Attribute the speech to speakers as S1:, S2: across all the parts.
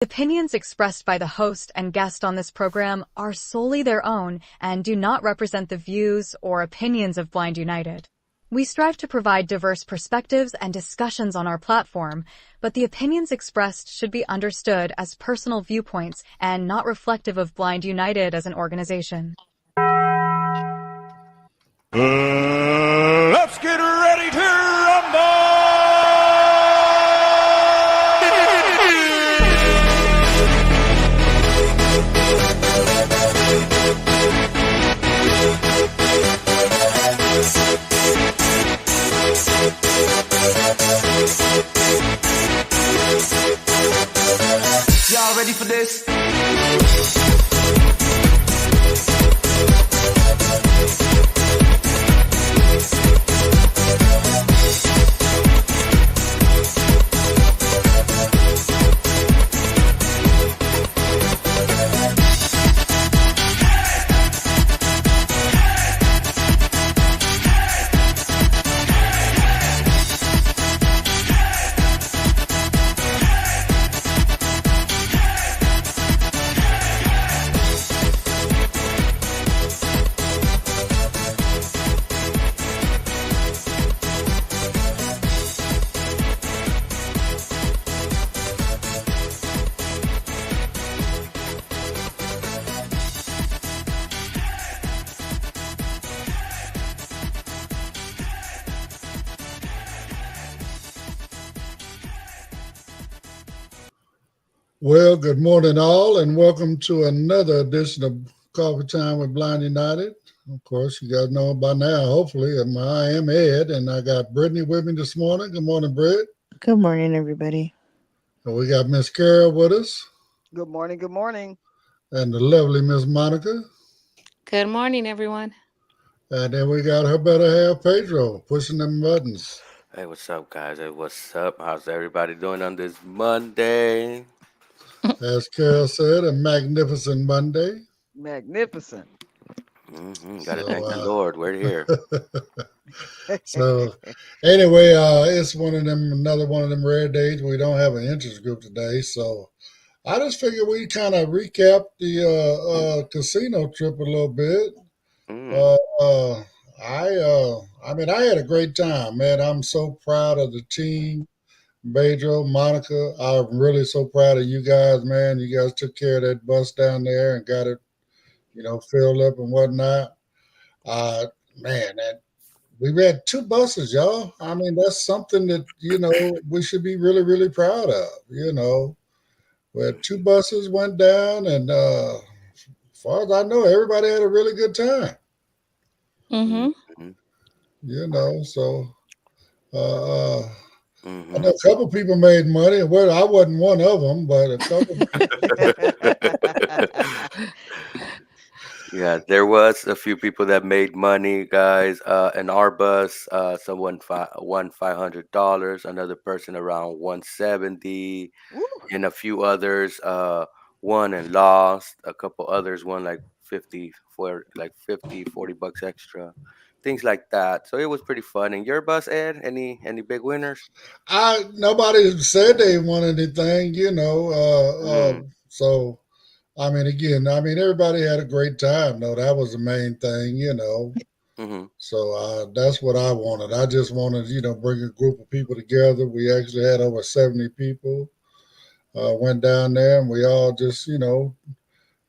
S1: Opinions expressed by the host and guest on this program are solely their own and do not represent the views or opinions of Blind United. We strive to provide diverse perspectives and discussions on our platform, but the opinions expressed should be understood as personal viewpoints and not reflective of Blind United as an organization.
S2: Let's get ready to rumble! Y'all ready for this?
S3: Well, good morning all, and welcome to another edition of Coffee Time with Blind United. Of course, you guys know by now, hopefully, I am Ed, and I got Brittany with me this morning. Good morning, Britt.
S4: Good morning, everybody.
S3: And we got Miss Carol with us.
S5: Good morning, good morning.
S3: And the lovely Miss Monica.
S6: Good morning, everyone.
S3: And then we got her better half, Pedro, pushing them buttons.
S7: Hey, what's up, guys? Hey, what's up? How's everybody doing on this Monday?
S3: As Carol said, a magnificent Monday.
S5: Magnificent.
S7: Gotta thank the Lord. We're here.
S3: So anyway, it's another one of them rare days. We don't have an interest group today, so I just figured we'd kind of recap the casino trip a little bit. I had a great time, man. I'm so proud of the team. Pedro, Monica, I'm really so proud of you guys, man. You guys took care of that bus down there and got it, filled up and whatnot. We had 2 buses, y'all. I mean, that's something that, we should be really, really proud of, Where 2 buses went down, and as far as I know, everybody had a really good time. I know a couple people made money. Well, I wasn't one of them, but a couple.
S7: Yeah, there was a few people that made money, guys. In our bus, someone won $500, another person around $170, and a few others won and lost. A couple others won like 40 bucks extra. Things like that. So it was pretty fun. And your bus, Ed, any big winners?
S3: Nobody said they won anything, So, everybody had a great time. No, that was the main thing, So that's what I wanted. I just wanted, bring a group of people together. We actually had over 70 people. Went down there, and we all just,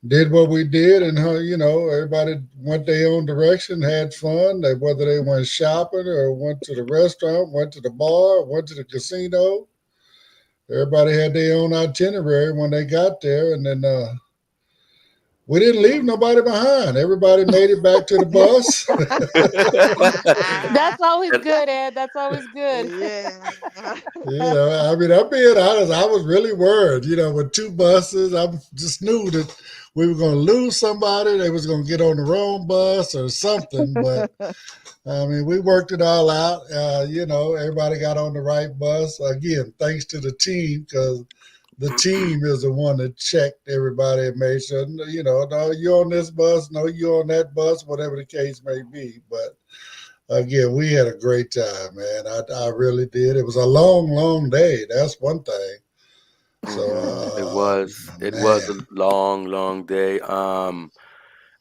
S3: did what we did, and everybody went their own direction, had fun. Whether they went shopping or went to the restaurant, went to the bar, went to the casino, everybody had their own itinerary when they got there, and then we didn't leave nobody behind. Everybody made it back to the bus.
S6: That's always good, Ed. That's always good.
S5: Yeah.
S3: I'm being honest. I was really worried, with 2 buses. I just knew that we were going to lose somebody. They was going to get on the wrong bus or something. But, we worked it all out. Everybody got on the right bus. Again, thanks to the team, because the team is the one that checked everybody and made sure, no, you're on this bus, no, you're on that bus, whatever the case may be. But again, we had a great time, man. I really did. It was a long, long day. That's one thing. So
S7: It was
S3: man,
S7: a long day.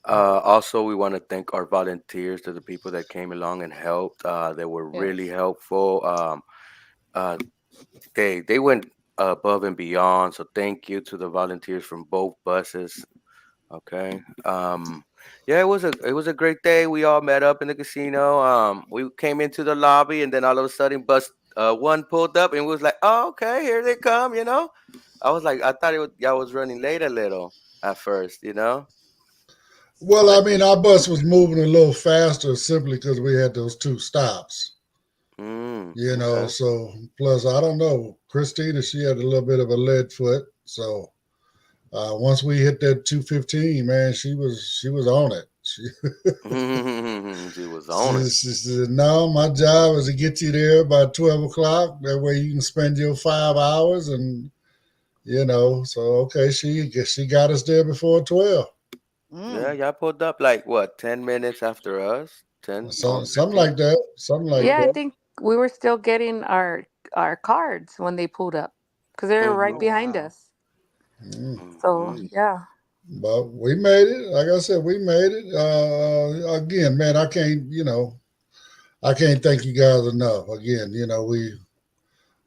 S7: Also, we want to thank our volunteers, to the people that came along and helped. They were really
S6: Yes.
S7: helpful. Uh, they went above and beyond. So thank you to the volunteers from both buses. Okay. Yeah, it was a great day. We all met up in the casino. We came into the lobby, and then all of a sudden, bus one pulled up, and we was like, "Oh, okay, here they come." I was like, I thought y'all was running late a little at first.
S3: well, I
S7: But
S3: mean, our bus was moving a little faster simply because we had those 2 stops.
S7: okay.
S3: So plus I don't know, Christina, she had a little bit of a lead foot. So once we hit that 215, man, she was on it.
S7: She was on it.
S3: She said, "No, my job is to get you there by 12 o'clock. That way you can spend your 5 hours." And so okay, she got us there before 12.
S7: Yeah,
S5: Mm.
S7: y'all pulled up like what, 10 minutes after us? 10, almost
S3: Something
S7: 15.
S3: like that. Something like
S6: Yeah, I
S3: that.
S6: think we were still getting our cards when they pulled up because they were right
S7: Mm-hmm.
S5: Oh
S6: behind
S5: wow.
S6: us.
S3: Mm.
S6: So
S7: Mm-hmm.
S6: yeah.
S3: But we made it. Like I said, we made it. Again, man, I can't thank you guys enough. Again,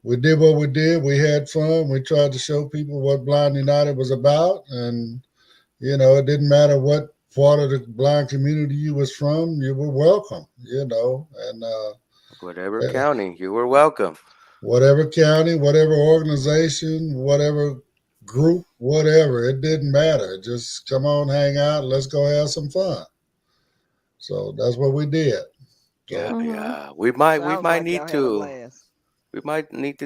S3: we did what we did. We had fun. We tried to show people what Blind United was about, and it didn't matter what part of the blind community you was from. You were welcome. And
S7: Whatever
S3: eh,
S7: county, you were welcome.
S3: whatever county, whatever organization, whatever group, whatever, it didn't matter. Just come on, hang out. Let's go have some fun. So that's what we did.
S7: Yeah,
S3: So
S6: Mm-hmm.
S7: yeah. We
S5: Sounds
S7: might
S5: like
S7: need
S5: y'all had a
S7: to
S5: blast.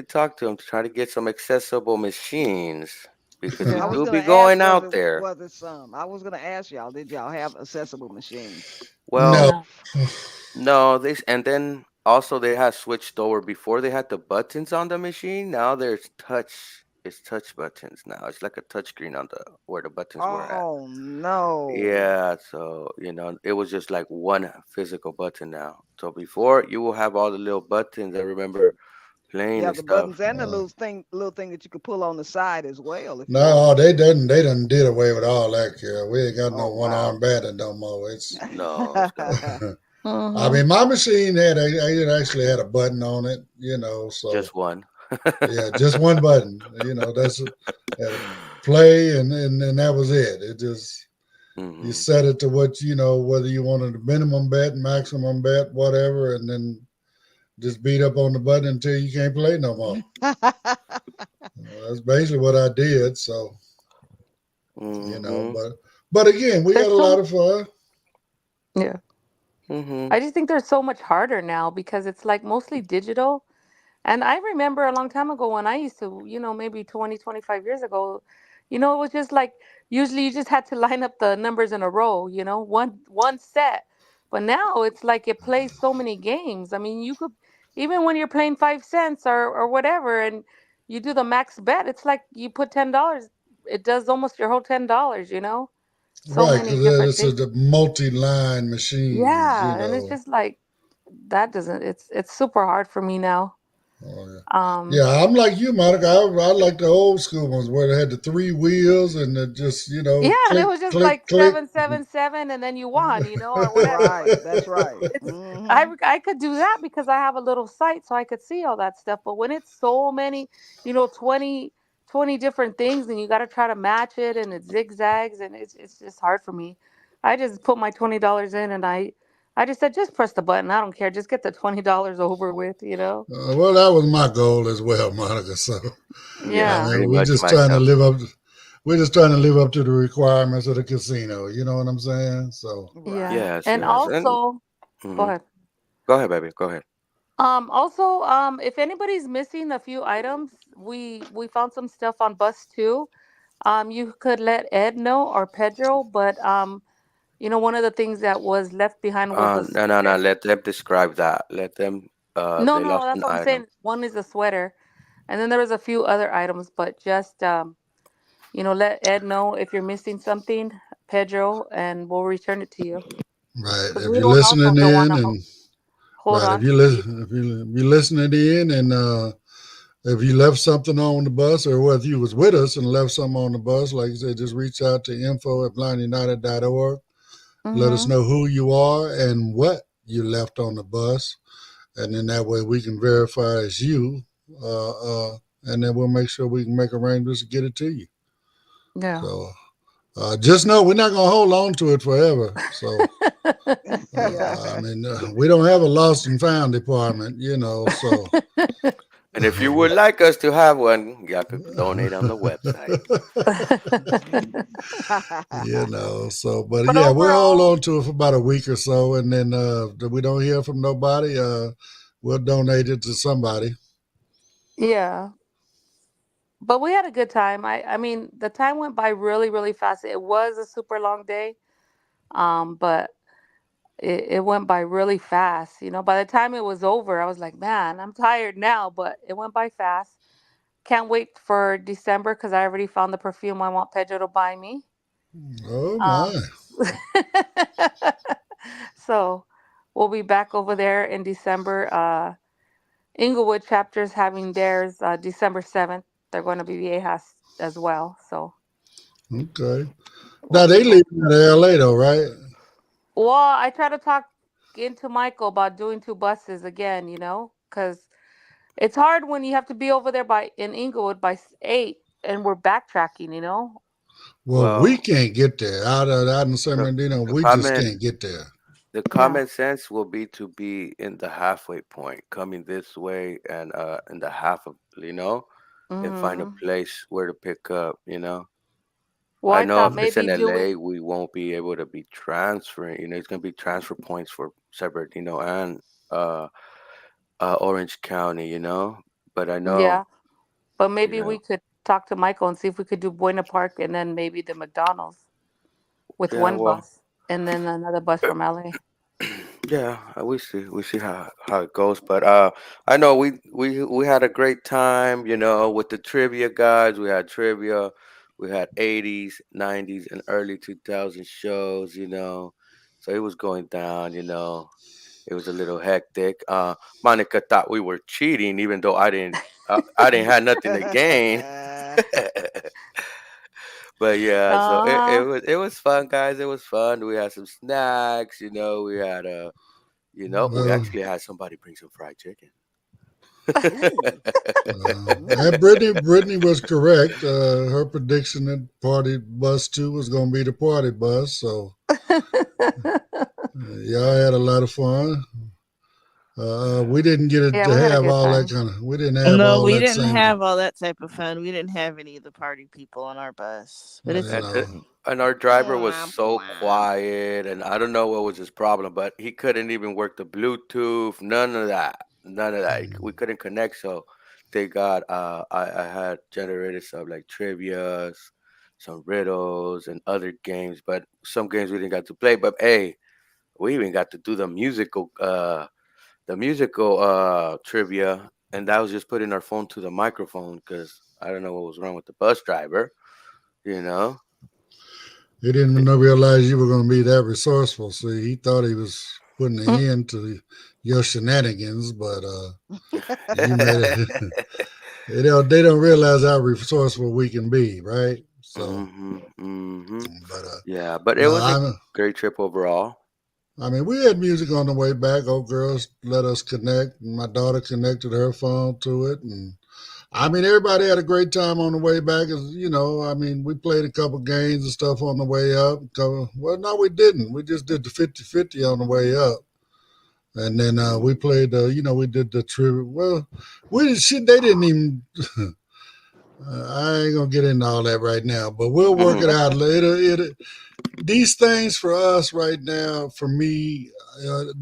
S7: talk to them to try to get some accessible machines because you
S5: I
S6: Yeah.
S5: was
S7: do
S5: gonna
S7: be
S5: ask
S7: going
S5: was
S7: out
S5: it
S7: there.
S5: was it some. I was gonna ask y'all, did y'all have accessible machines?
S3: no,
S7: Well,
S6: No.
S7: no, and then also they had switched over. Before they had the buttons on the machine. Now there's touch. It's touch buttons now. It's like a touch screen on the where the buttons were at.
S5: Oh no.
S7: Yeah, so it was just like one physical button now. So before you will have all the little buttons. I remember playing
S5: Yeah,
S7: and
S5: the
S7: stuff.
S5: buttons and the little thing that you could pull on the side as well if you
S3: no,
S5: wanted to.
S3: they done did away with all that, Carol. We ain't got no
S5: Oh
S3: one
S5: wow.
S3: arm batting no more. It's
S7: No, it's gone.
S3: I
S6: Mm-hmm.
S3: mean, my machine it actually had a button on it, so
S7: Just one.
S3: yeah, just one button. That's play, and that was it. It just you
S7: Hmm.
S3: set it to what whether you wanted a minimum bet, maximum bet, whatever, and then just beat up on the button until you can't play no more. That's basically what I did. So
S7: Hmm.
S3: but again, we had
S6: There's
S3: a
S6: so
S3: lot of fun.
S6: yeah.
S7: Hmm.
S6: I just think they're so much harder now because it's like mostly digital. And I remember a long time ago when I used to, maybe 20, 25 years ago, it was just like usually you just had to line up the numbers in a row, one set. But now it's like it plays so many games. I mean, you could even when you're playing 5 cents or whatever and you do the max bet, it's like you put $10, it does almost your whole $10. So
S3: Right,
S6: many
S3: because
S6: different
S3: it's a
S6: things.
S3: the multi-line machines.
S6: Yeah, and it's just like that doesn't it's super hard for me now.
S3: Oh, yeah.
S6: Um
S3: Yeah, I'm like you, Monica. I like the old school ones where they had the 3 wheels and it just,
S6: Yeah, and it
S3: click,
S6: was just
S3: click,
S6: like
S3: click.
S6: 777, and then you won, or whatever.
S5: Right,
S6: But
S5: that's right.
S6: it's
S5: Hmm.
S6: I could do that because I have a little site, so I could see all that stuff. But when it's so many, 20 different things, and you got to try to match it, and it zigzags, and it's just hard for me. I just put my $20 in, and I just said, just press the button. I don't care. Just get the $20 over with.
S3: Well, that was my goal as well, Monica. So, I
S7: Yeah,
S6: Yeah.
S7: pretty
S3: mean, we're
S7: much
S3: just trying to
S7: myself
S3: live
S7: too.
S3: up. We're just trying to live up to the requirements of the casino. You know what I'm saying? So,
S5: Right.
S6: Yeah.
S7: Yes,
S6: And
S7: yes, and
S6: also, go
S7: hmm
S6: ahead.
S7: go ahead, baby. Go ahead.
S6: Also, if anybody's missing a few items, we found some stuff on bus two. You could let Ed know or Pedro, but one of the things that was left behind was a
S7: No, no, no.
S6: sweater.
S7: Let them describe that. Let them.
S6: No,
S7: They
S6: no,
S7: lost
S6: that's
S7: an
S6: what I'm
S7: item.
S6: saying. One is a sweater, and then there was a few other items, but just let Ed know if you're missing something, Pedro, and we'll return it to you
S3: right.
S6: because
S3: If
S6: we
S3: you're
S6: don't also
S3: listening
S6: don't want
S3: in
S6: to
S3: and
S6: hold
S3: right,
S6: on to the people.
S3: if you're listening in and if you left something on the bus, or whether you was with us and left something on the bus, like I said, just reach out to info@blindunited.org. Let us know who you are and what you left on the bus, and then that way we can verify it's you, and then we'll make sure we can make arrangements to get it to you.
S6: Yeah.
S3: So just know we're not gonna hold on to it forever. So I mean, we don't have a lost and found department, So.
S7: And if you would like us to have one, y'all could donate on the website.
S3: So, but
S6: But
S3: yeah, we'll hold
S6: overall-
S3: on to it for about a week or so, and then if we don't hear from nobody, we'll donate it to somebody.
S6: Yeah. But we had a good time. I mean, the time went by really, really fast. It was a super long day, but it went by really fast. By the time it was over, I was like, man, I'm tired now, but it went by fast. Can't wait for December because I already found the perfume I want Pedro to buy me.
S3: Oh my!
S6: So we'll be back over there in December. Inglewood chapter's having theirs December 7th. They're going to be Viejas as well. So
S3: Okay. Now they leaving out of LA though, right?
S6: Well, I try to talk into Michael about doing 2 buses again, because it's hard when you have to be over there in Inglewood by 8 and we're backtracking,
S3: Well, we can't get there out in San Bernardino. We just can't get there.
S7: The common sense will be to be in the halfway point, coming this way and in the half of, and find a place where to pick up,
S6: Well,
S7: I know
S6: thought
S7: if it's in
S6: maybe
S7: LA, we won't be able to be transferring. It's going to be transfer points for San Bernardino and Orange County, But I know.
S6: Yeah, but maybe we could talk to Michael and see if we could do Buena Park and then maybe the McDonald's with one bus and then another bus from LA.
S7: Yeah, we see how it goes, but I know we had a great time, with the trivia guys. We had trivia, we had 80s, 90s, and early 2000 shows, so it was going down, it was a little hectic. Monica thought we were cheating, even though I didn't have nothing to gain. But yeah, so it was fun, guys. It was fun. We had some snacks, we had we actually had somebody bring some fried chicken.
S3: And Brittany was correct. Her prediction that party bus 2 was going to be the party bus. So y'all had a lot of fun. We didn't get to have all that kind of. We didn't have
S4: No,
S3: all
S4: we
S3: that.
S4: didn't have all that type of fun. We didn't have any of the party people on our bus. But it's
S7: and our driver was so quiet, and I don't know what was his problem, but he couldn't even work the Bluetooth. None of that. We couldn't connect. So thank God, I had generated some like trivias, some riddles, and other games. But some games we didn't get to play. But hey, we even got to do the musical trivia, and that was just putting our phone to the microphone because I don't know what was wrong with the bus driver,
S3: He didn't even realize you were going to be that resourceful. See, he thought he was putting an end to your shenanigans, but you made it. They don't realize how resourceful we can be, right? So,
S7: but it was a great trip overall.
S3: I mean, we had music on the way back. Old girls let us connect, and my daughter connected her phone to it. And I mean, everybody had a great time on the way back. I mean, we played a couple games and stuff on the way up. Well, no, we didn't. We just did the 50-50 on the way up. And then we played, we did the trivia. Well, they didn't even, I ain't going to get into all that right now, but we'll work it out later. These things for us right now, for me,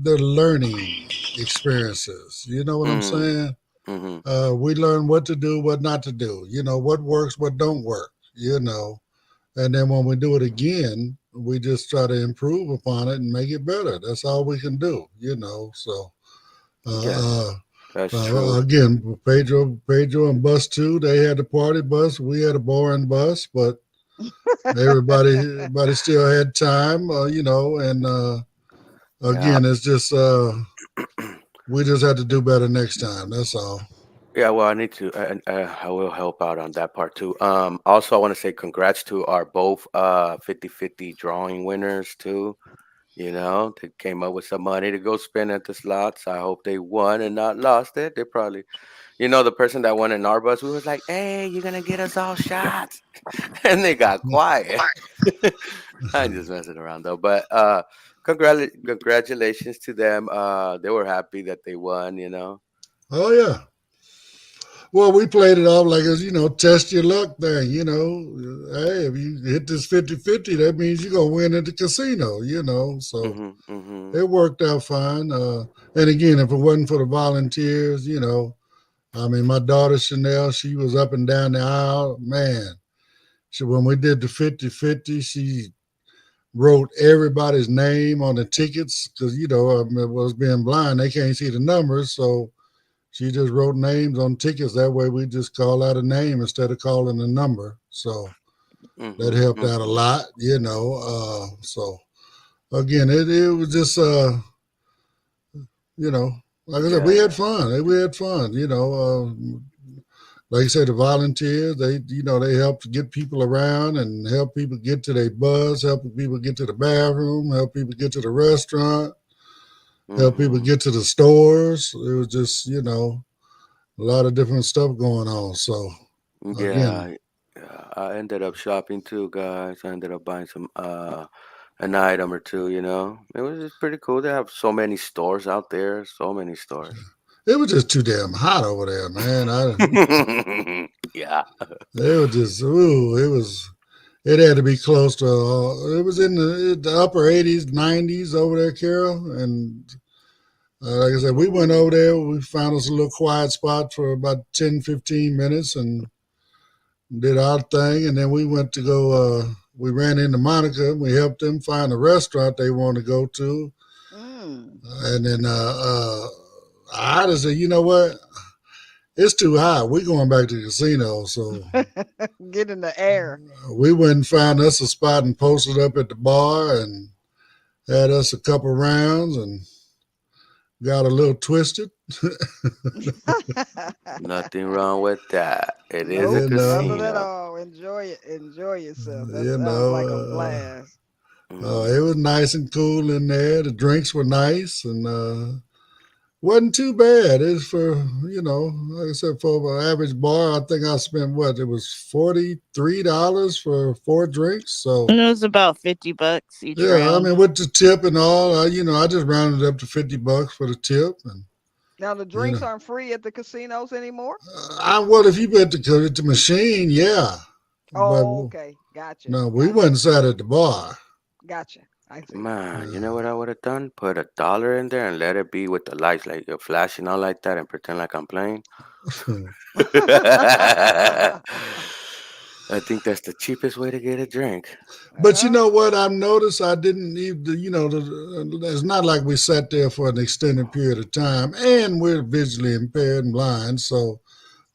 S3: they're learning experiences. You know what I'm saying? We learn what to do, what not to do. What works, what don't work. And then when we do it again, we just try to improve upon it and make it better. That's all we can do. So
S7: that's true.
S3: Again, Pedro and bus 2, they had the party bus. We had a boring bus, but everybody still had time, and again, it's just we just had to do better next time. That's all.
S7: Yeah, well, I need to. I will help out on that part too. Also, I want to say congrats to our both 50/50 drawing winners too. You know, they came up with some money to go spend at the slots. I hope they won and not lost it. They probably, the person that won in our bus, we was like, "Hey, you're gonna get us all shots," and they got quiet. I'm just messing around though, but congratulations to them. They were happy that they won.
S3: Oh yeah. Well, we played it off like as, test your luck thing, Hey, if you hit this 50-50, that means you're going to win at the casino. So
S7: Mhm, mhm.
S3: it worked out fine. And again, if it wasn't for the volunteers, I mean, my daughter Chanel, she was up and down the aisle. Man, when we did the 50-50, she wrote everybody's name on the tickets because, it was being blind. They can't see the numbers. So she just wrote names on tickets. That way we just call out a name instead of calling a number. So that
S7: Mhm,
S3: helped out a
S7: mhm.
S3: lot, So again, it was just, like I said, we had
S7: Yeah.
S3: fun. We had fun, like I said, the volunteers, they help get people around and help people get to their bus, help people get to the bathroom, help people get to the restaurant, help people
S7: Mhm.
S3: get to the stores. It was just, a lot of different stuff going on. So again,
S7: Yeah. Yeah. I ended up shopping too, guys. I ended up buying some an item or two. It was just pretty cool. They have so many stores out there. So many stores.
S3: it was just too damn hot over there, man.
S7: Yeah.
S3: It was just, it had to be close to, it was in the upper 80s, 90s over there, Carol. And like I said, we went over
S5: Ooh.
S3: there. We found us a little quiet spot for about 10, 15 minutes and did our thing. And then we went to go, we ran into Monica. We helped them find a restaurant they wanted to go to.
S5: Mm.
S3: And then I just said, you know what? It's too hot. We're going back to the casino. So
S5: Get in the air.
S3: we went and found us a spot and posted up at the bar and had us a couple rounds and got a little twisted.
S7: Nothing wrong with that. It is a
S5: Nope,
S3: you know,
S5: nothing at
S7: casino.
S5: all. Enjoy it. Enjoy yourself. That
S3: you
S5: sounds
S3: know,
S5: like a blast.
S3: it was
S7: Mhm.
S3: nice and cool in there. The drinks were nice and wasn't too bad. It's for, like I said, for an average bar, I think I spent what? It was $43 for 4 drinks. So
S4: And it was about $50 each
S3: yeah, I
S4: round.
S3: mean, with the tip and all, I just rounded up to $50 for the tip, and
S5: Now the
S3: you
S5: drinks
S3: know,
S5: aren't free at the casinos anymore.
S3: well, if you bet the machine, yeah, but
S5: Oh, okay. Gotcha.
S3: no, we
S5: Gotcha.
S3: wasn't sat at the bar.
S5: Gotcha. I see.
S7: Man, you know
S3: Uh,
S7: what I would have done? Put $1 in there and let it be with the lights, like you're flashing out like that, and pretend like I'm playing. I think that's the cheapest way to get a drink.
S3: but you
S5: Well,
S3: know what? I noticed I didn't even, it's not like we sat there for an extended period of time, and we're visually impaired and blind, so.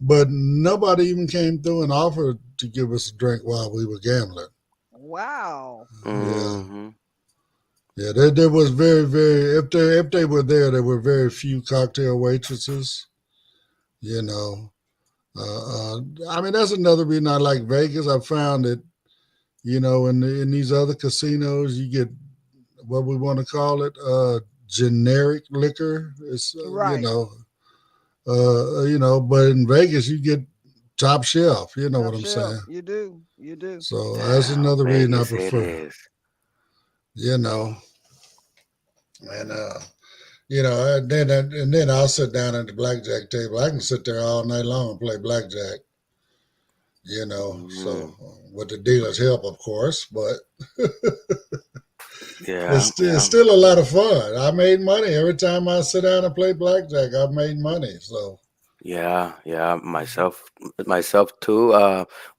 S3: But nobody even came through and offered to give us a drink while we were gambling.
S5: wow.
S3: Yeah.
S7: Hmm.
S3: Yeah, there was very, very. If they were there were very few cocktail waitresses. You know, I mean that's another reason I like Vegas. I found that in these other casinos you get what we want to call it, generic liquor. It's
S5: Right.
S3: but in Vegas you get top shelf. You know what
S5: Top
S3: I'm
S5: shelf.
S3: saying?
S5: You do. You do.
S3: So that's
S7: Damn,
S3: another reason I
S7: Vegas it
S3: prefer.
S7: is.
S3: You know, and and then I'll sit down at the blackjack table. I can sit there all night long and play blackjack. So
S7: Hmm.
S3: with the dealer's help, of course, but
S7: Yeah,
S3: it's
S7: yeah.
S3: still a lot of fun. I made money every time I sit down and play blackjack. I made money. So
S7: Yeah, yeah, myself too.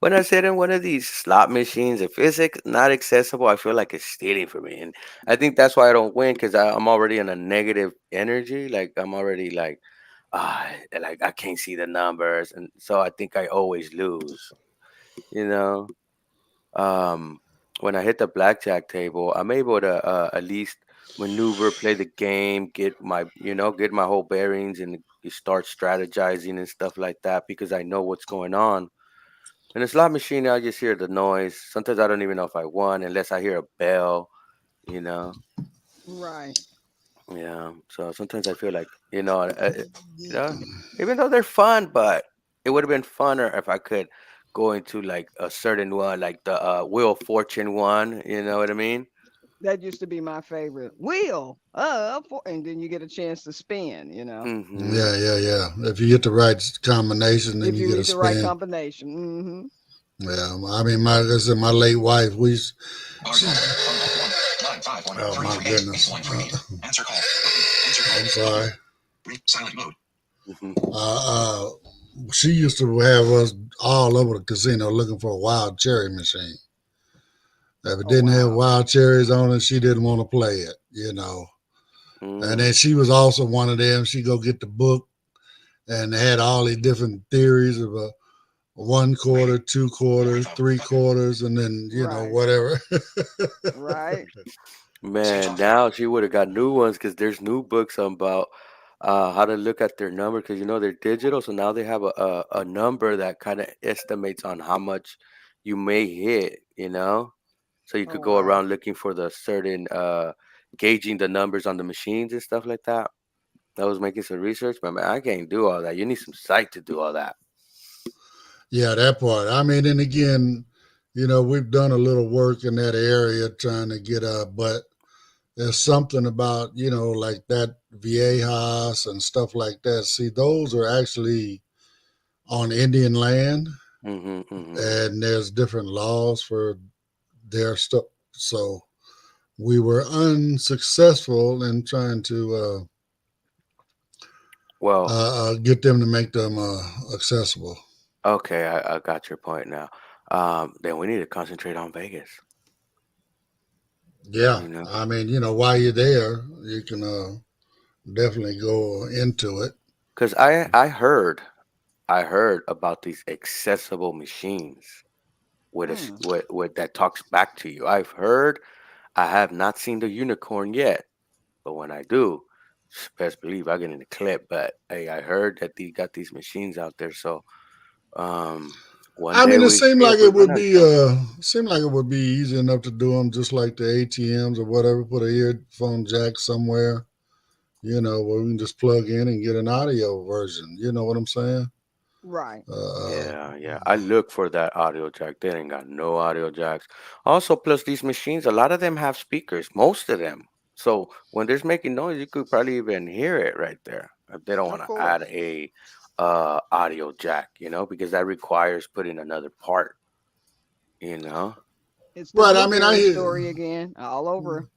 S7: When I sit in one of these slot machines, if it's not accessible, I feel like it's stealing from me, and I think that's why I don't win because I'm already in a negative energy. Like I'm already like I can't see the numbers, and so I think I always lose. You know, um, when I hit the blackjack table, I'm able to at least maneuver, play the game, get my whole bearings, and you start strategizing and stuff like that because I know what's going on. In a slot machine, I just hear the noise. Sometimes I don't even know if I won unless I hear a bell, you know.
S5: Right.
S7: Yeah. So sometimes I feel like, even though they're fun, but it would have been funner if I could go into like a certain one, like the Wheel of Fortune one. You know what I mean?
S5: That used to be my favorite. Wheel and then you get a chance to spin, you know.
S7: Mm-hmm.
S3: Yeah. If you get the right combination, then
S5: If
S3: you
S5: you
S3: get a
S5: read the right
S3: spin.
S5: combination. Mm-hmm.
S3: Yeah, I mean, like I said, my late wife, she, oh my goodness. I'm sorry.
S2: Silent mode.
S7: Mm-hmm.
S3: She used to have us all over the casino looking for a wild cherry machine. If it
S5: Oh,
S3: didn't have
S5: wow.
S3: wild cherries on it, she didn't want to play it, And then she was also one of them. She go get the book and had all these different theories of a 1/4, 2/4, 3/4, and then
S5: Right.
S3: whatever.
S5: Right.
S7: Man, now she would have got new ones because there's new books about how to look at their number because they're digital. So now they have a number that kind of estimates on how much you may hit. So you
S5: Oh,
S7: could go
S5: wow.
S7: around looking for the certain gauging the numbers on the machines and stuff like that. I was making some research, but man, I can't do all that. You need some sight to do all that.
S3: Yeah, that part. I mean, and again, we've done a little work in that area trying to get but there's something about, like that Viejas and stuff like that. See, those are actually on Indian land,
S7: Mm-hmm, mm-hmm.
S3: and there's different laws for their stuff. So we were unsuccessful in trying to
S7: Well,
S3: get them to make them accessible.
S7: okay, I got your point now. Then we need to concentrate on Vegas.
S3: Yeah,
S7: You know,
S3: I mean, while you're there, you can definitely go into it.
S7: because I heard about these accessible machines
S5: Mm.
S7: with that talks back to you. I've heard. I have not seen the unicorn yet, but when I do, best believe I get in the clip. But hey, I heard that they got these machines out there. So one
S3: I
S7: day
S3: mean, it
S7: we
S3: seemed
S7: see if
S3: like
S7: we're
S3: it would
S7: gonna
S3: be
S7: jump.
S3: easy enough to do them, just like the ATMs or whatever. Put a earphone jack somewhere, where we can just plug in and get an audio version. You know what I'm saying?
S5: Right.
S7: Yeah. I look for that audio jack. They ain't got no audio jacks. Also, plus these machines, a lot of them have speakers, most of them. So when there's making noise, you could probably even hear it right there. If they don't
S5: Of
S7: want to add
S5: course.
S7: a audio jack, because that requires putting another part, you know.
S5: It's the
S3: Right. I mean,
S5: blueberry story again, all over.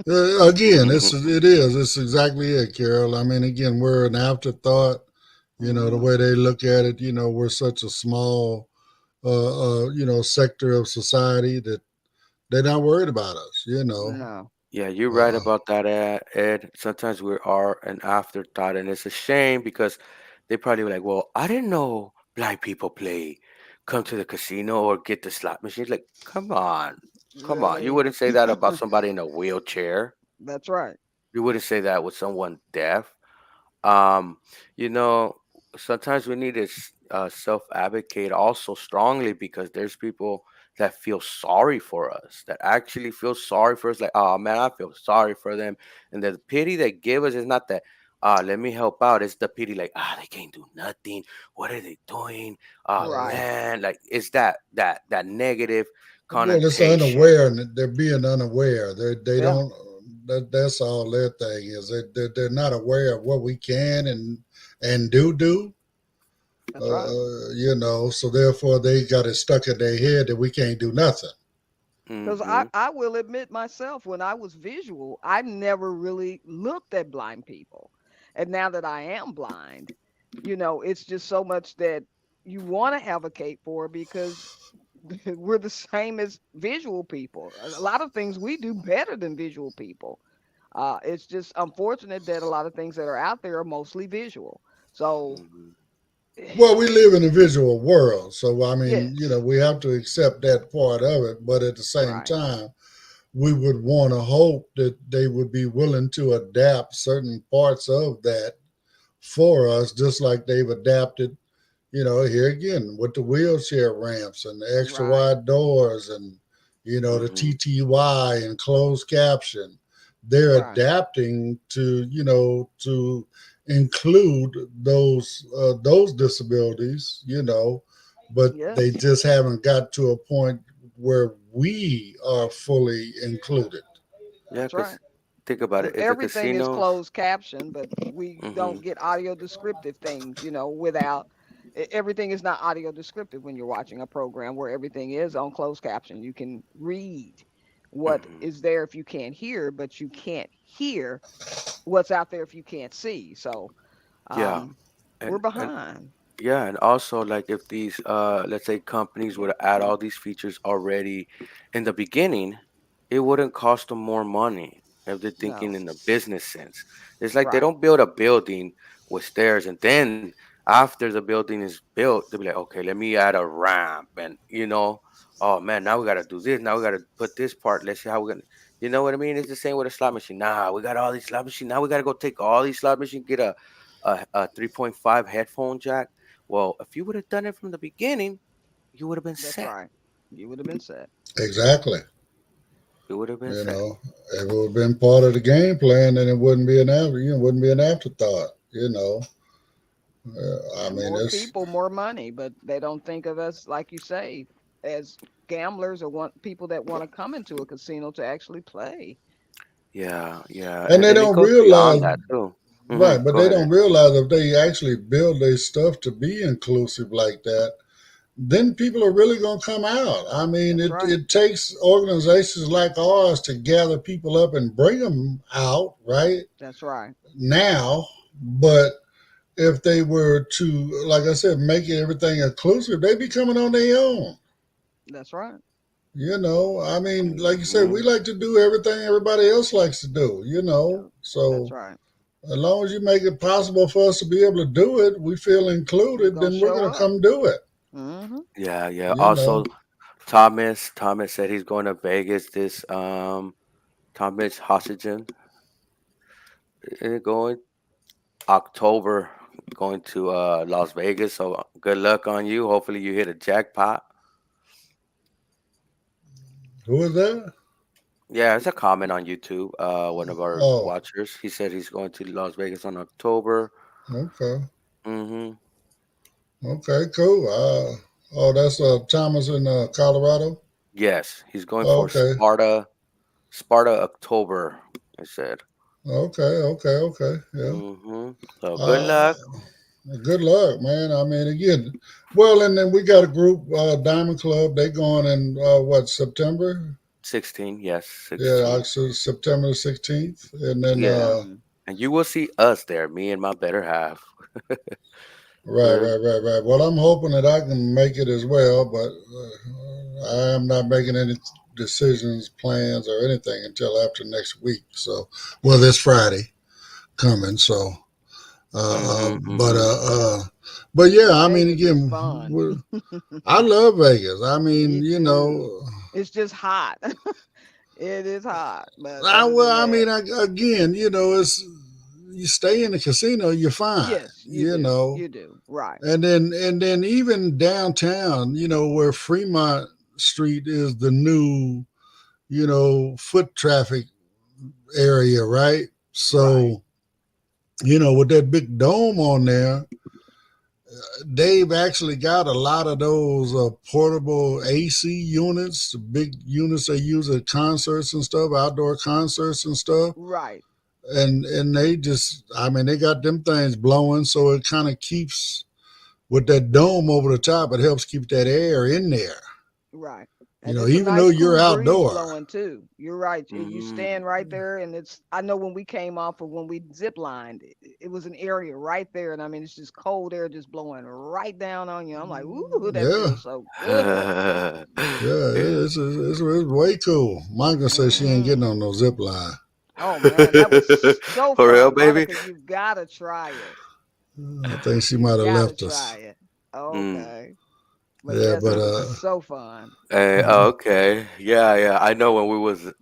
S3: again, it's exactly it, Carol. I mean, again, we're an afterthought. The
S5: Hmm.
S3: way they look at it, we're such a small, sector of society that they're not worried about us.
S5: No.
S7: Yeah, you're right
S3: Uh,
S7: about that, Ed. Sometimes we are an afterthought, and it's a shame because they probably were like, "Well, I didn't know blind people play. Come to the casino or get the slot machines." Like, come on. You
S5: Really.
S7: wouldn't say that about somebody in a wheelchair.
S5: That's right.
S7: You wouldn't say that with someone deaf. Um, you know, sometimes we need to self-advocate also strongly because there's people that feel sorry for us, that actually feel sorry for us. Like, oh man, I feel sorry for them. And the pity they give us is not that, let me help out. It's the pity, like, they can't do nothing. What are they doing? Oh
S5: Right.
S7: man, like it's that negative
S3: well, it's
S7: connotation.
S3: unaware, and they're being unaware. They
S5: Yeah.
S3: don't. That's all their thing is. They're not aware of what we can and do.
S5: That's right.
S3: So therefore they got it stuck in their head that we can't do nothing.
S5: Because
S7: Mm-hmm.
S5: I will admit myself, when I was visual, I never really looked at blind people. And now that I am blind, it's just so much that you want to advocate for because we're the same as visual people. A lot of things we do better than visual people. It's just unfortunate that a lot of things that are out there are mostly visual. So,
S7: Mm-hmm.
S3: Well, we live in a visual world, so I mean,
S5: yes,
S3: we have to accept that part of it. But at the same
S5: right.
S3: time, we would want to hope that they would be willing to adapt certain parts of that for us, just like they've adapted, here again with the wheelchair ramps and the extra
S5: Right.
S3: wide doors and, the
S7: Mm-hmm.
S3: TTY and closed caption. They're
S5: Right.
S3: adapting to include those disabilities, but they
S5: Yes.
S3: just haven't got to a point where we are fully included.
S7: Yeah,
S5: That's right.
S7: because think about it.
S5: Because
S7: If the
S5: everything is
S7: casinos,
S5: closed caption, but we
S7: mm-hmm.
S5: don't get audio descriptive things, without everything is not audio descriptive when you're watching a program where everything is on closed caption. You can read what
S7: Mm-hmm.
S5: is there if you can't hear, but you can't hear what's out there if you can't see. So
S7: Yeah,
S5: we're
S7: and
S5: behind.
S7: yeah, and also like if these let's say companies would add all these features already in the beginning, it wouldn't cost them more money if they're thinking
S5: No.
S7: in the business sense. It's like they
S5: Right.
S7: don't build a building with stairs and then after the building is built, they'll be like, okay, let me add a ramp and oh man, now we gotta do this, now we gotta put this part, let's see how we're gonna you know what I mean? It's the same with a slot machine. Nah, we got all these slot machines. Now we gotta go take all these slot machines, get a 3.5 headphone jack. Well, if you would have done it from the beginning, you would have been
S5: That's
S7: set.
S5: right. You would have been set.
S3: Exactly.
S7: You would have been
S3: You
S7: set.
S3: know, if it would have been part of the game plan, then it wouldn't be wouldn't be an afterthought. I
S5: And
S3: mean,
S5: more
S3: it's
S5: people, more money, but they don't think of us, like you say, as gamblers or want people that want to come into a casino to actually play.
S7: Yeah, yeah,
S3: and they
S7: and it
S3: don't
S7: goes beyond
S3: realize,
S7: that too.
S3: right? But
S7: Go
S3: they
S7: ahead.
S3: don't realize if they actually build their stuff to be inclusive like that, then people are really going to come out. I mean,
S5: That's
S3: it,
S5: right.
S3: it takes organizations like ours to gather people up and bring them out right
S5: That's right.
S3: now. But if they were to, like I said, make everything inclusive, they'd be coming on their own.
S5: That's right.
S3: I mean, like you said, we
S7: Hmm.
S3: like to do everything everybody else likes to do,
S5: Yeah. That's
S3: So
S5: right.
S3: as long as you make it possible for us to be able to do it, we feel
S5: We're
S3: included,
S5: gonna
S3: then we're
S5: show
S3: going to
S5: up.
S3: come do it,
S5: Mm-hmm.
S7: Yeah, yeah.
S3: you know.
S7: Also, Thomas said he's going to Vegas this Thomas Hossigan going October going to Las Vegas. So good luck on you. Hopefully you hit a jackpot.
S3: Who is that?
S7: Yeah, it's a comment on YouTube. One of our
S3: Oh,
S7: watchers. He said he's going to Las Vegas on October.
S3: okay.
S7: Mm-hmm.
S3: Okay, cool. Oh, that's Thomas in Colorado.
S7: Yes, he's going for
S3: Okay,
S7: Sparta October. I said.
S3: okay. Yeah.
S7: Mm-hmm. So good
S3: Uh,
S7: luck.
S3: Good luck, man. I mean, again, well, and then we got a group, Diamond Club. They going in what, September?
S7: 16, yes,
S3: Yeah,
S7: 16.
S3: actually September 16th, and then
S7: Yeah,
S5: Mm-hmm.
S7: and you will see us there, me and my better half.
S3: right,
S7: Uh,
S3: right, right, right. Well, I'm hoping that I can make it as well, but I am not making any decisions, plans, or anything until after next week. So, well, this Friday coming. So, uh, uh,
S7: mm-hmm,
S3: but
S7: mm-hmm.
S3: uh, uh, but yeah, I mean,
S5: Vegas is
S3: again,
S5: fun.
S3: I love Vegas. I
S5: Me
S3: mean,
S5: too. It's just hot. It is hot, but other
S3: well,
S5: than
S3: I
S5: that,
S3: mean, again, it's you stay in the casino, you're fine,
S5: yes, you do. You do. Right.
S3: and then even downtown, where Fremont Street is the new, foot traffic area, right?
S5: Right.
S3: So, with that big dome on there, they've actually got a lot of those portable AC units, the big units they use at concerts and stuff, outdoor concerts and stuff.
S5: Right.
S3: And they just, I mean, they got them things blowing, so it kind of keeps, with that dome over the top, it helps keep that air in there.
S5: Right. And it's a
S3: Even though
S5: nice
S3: you're
S5: cool breeze
S3: outdoor.
S5: blowing too. You're right. You stand right
S7: Mm-hmm.
S5: there, and I know when we came off of when we zip lined, it was an area right there. And I mean, it's just cold air just blowing right down on you. I'm like, ooh, that
S3: Yeah,
S5: feels so good.
S3: yeah,
S7: Yeah.
S3: it's way cool. Monica says she ain't getting
S5: Hmm.
S3: on no zip line.
S5: Oh man, that was so
S7: For real,
S5: fun.
S7: baby?
S5: Monica, you gotta try it.
S3: I think she
S5: You
S3: might have
S5: gotta
S3: left
S5: try
S3: us.
S5: it.
S7: Mm.
S5: Okay. But
S3: Yeah,
S5: yes,
S3: but
S5: it was so fun.
S7: Okay. Yeah. I know when we was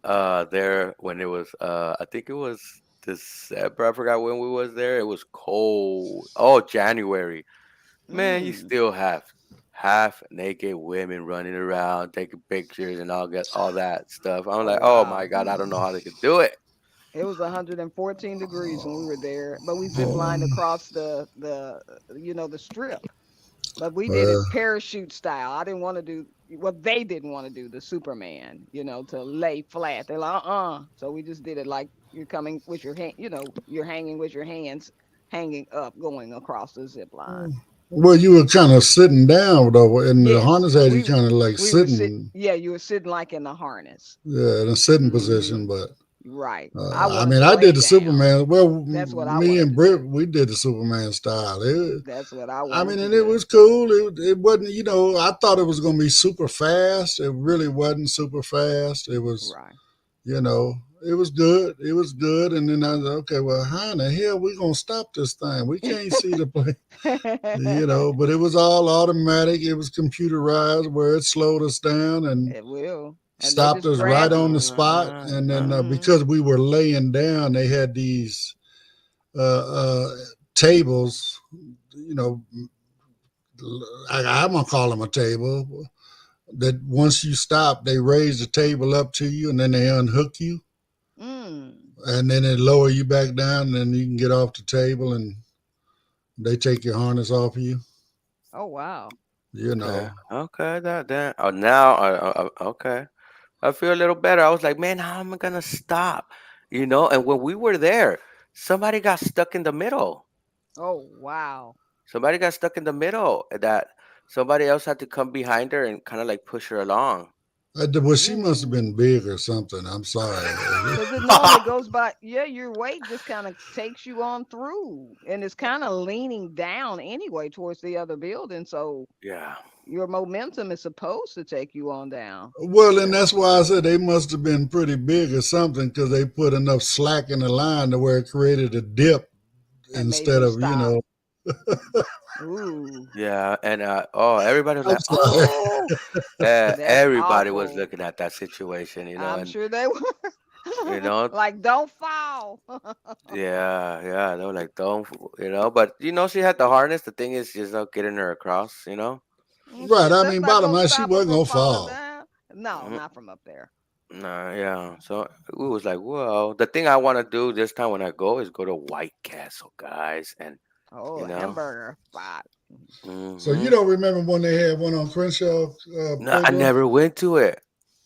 S7: there when it was I think it was December. I forgot when we was there. It was cold. Oh, January. Man, you
S5: Mm.
S7: still have half naked women running around taking pictures and all that stuff. I'm
S5: Oh
S7: like, oh my
S5: wow.
S7: God, I don't know how they could do it.
S5: It was 114 degrees when we were there, but we zip lined
S3: um,
S5: across the strip. But we did
S3: well,
S5: it parachute style. I didn't want to do what they didn't want to do, the Superman, to lay flat. They're like, So we just did it like you're coming with your hand, you're hanging with your hands hanging up, going across the zip line.
S3: well, you were kind of sitting down though, and the
S5: Yes,
S3: harness had you kind of like
S5: we were sit.
S3: sitting,
S5: Yeah, you were sitting like in the harness.
S3: yeah, in a sitting
S5: Hmm.
S3: position. But
S5: Right. I
S3: I
S5: wanted
S3: mean,
S5: to
S3: I
S5: lay
S3: did the
S5: down.
S3: Superman. Well,
S5: That's what I
S3: me
S5: wanted
S3: and
S5: to
S3: Britt,
S5: do.
S3: we did the Superman style.
S5: That's what I
S3: I
S5: wanted
S3: mean,
S5: to
S3: and it
S5: do.
S3: was cool. It wasn't, I thought it was going to be super fast. It really wasn't super fast. It was,
S5: Right.
S3: it was good. It was good. And then I was okay, well, how in the hell we going to stop this thing? We can't see the plane, but it was all automatic. It was computerized where it slowed us down and
S5: It will. And they
S3: stopped
S5: just
S3: us right
S5: grab
S3: on the
S5: you.
S3: spot. And then
S5: Hmm.
S3: because we were laying down, they had these tables, you know, I'm gonna call them a table. That once you stop, they raise the table up to you, and then they unhook you,
S5: Mm.
S3: and then they lower you back down, and then you can get off the table, and they take your harness off of you.
S5: Oh wow.
S3: You
S7: Okay.
S3: know,
S7: Okay. That. Oh, now. Okay. I feel a little better. I was like, man, how am I gonna stop? And when we were there, somebody got stuck in the middle.
S5: Oh wow.
S7: Somebody got stuck in the middle that somebody else had to come behind her and kind of like push her along.
S3: well, she must have been
S5: Ooh.
S3: big or something. I'm sorry.
S5: Because it normally goes by, yeah, your weight just kind of takes you on through. And it's kind of leaning down anyway towards the other building. So
S7: Yeah.
S5: your momentum is supposed to take you on down.
S3: Well, and
S7: Yeah.
S3: that's why I said they must have been pretty big or something because they put enough slack in the line to where it created a dip
S5: And made
S3: instead
S5: you
S3: of,
S5: stop. Ooh.
S7: Yeah. And everybody was
S3: I'm
S7: like,
S3: sorry.
S7: oh,
S5: That's
S7: everybody was
S5: awful.
S7: looking at that situation,
S5: I'm
S7: and
S5: sure they were.
S7: you know,
S5: Like, don't fall.
S7: yeah, they were like, don't, but she had the harness. The thing is just getting her across.
S3: Right.
S5: Shit,
S3: I
S5: that's
S3: mean,
S5: not
S3: bottom
S5: gonna
S3: line, she
S5: stop her
S3: wasn't
S5: from
S3: gonna
S5: falling
S3: fall.
S5: down. No,
S7: Mhm.
S5: not from up there.
S7: Nah, yeah. So we was like, well, the thing I want to do this time when I go is go to White Castle, guys, and
S5: Oh,
S7: you
S5: a
S7: know,
S5: hamburger spot.
S3: So you
S7: hmm
S3: don't remember when they had one on Crenshaw,
S7: no, I
S3: Pedro?
S7: never went to it.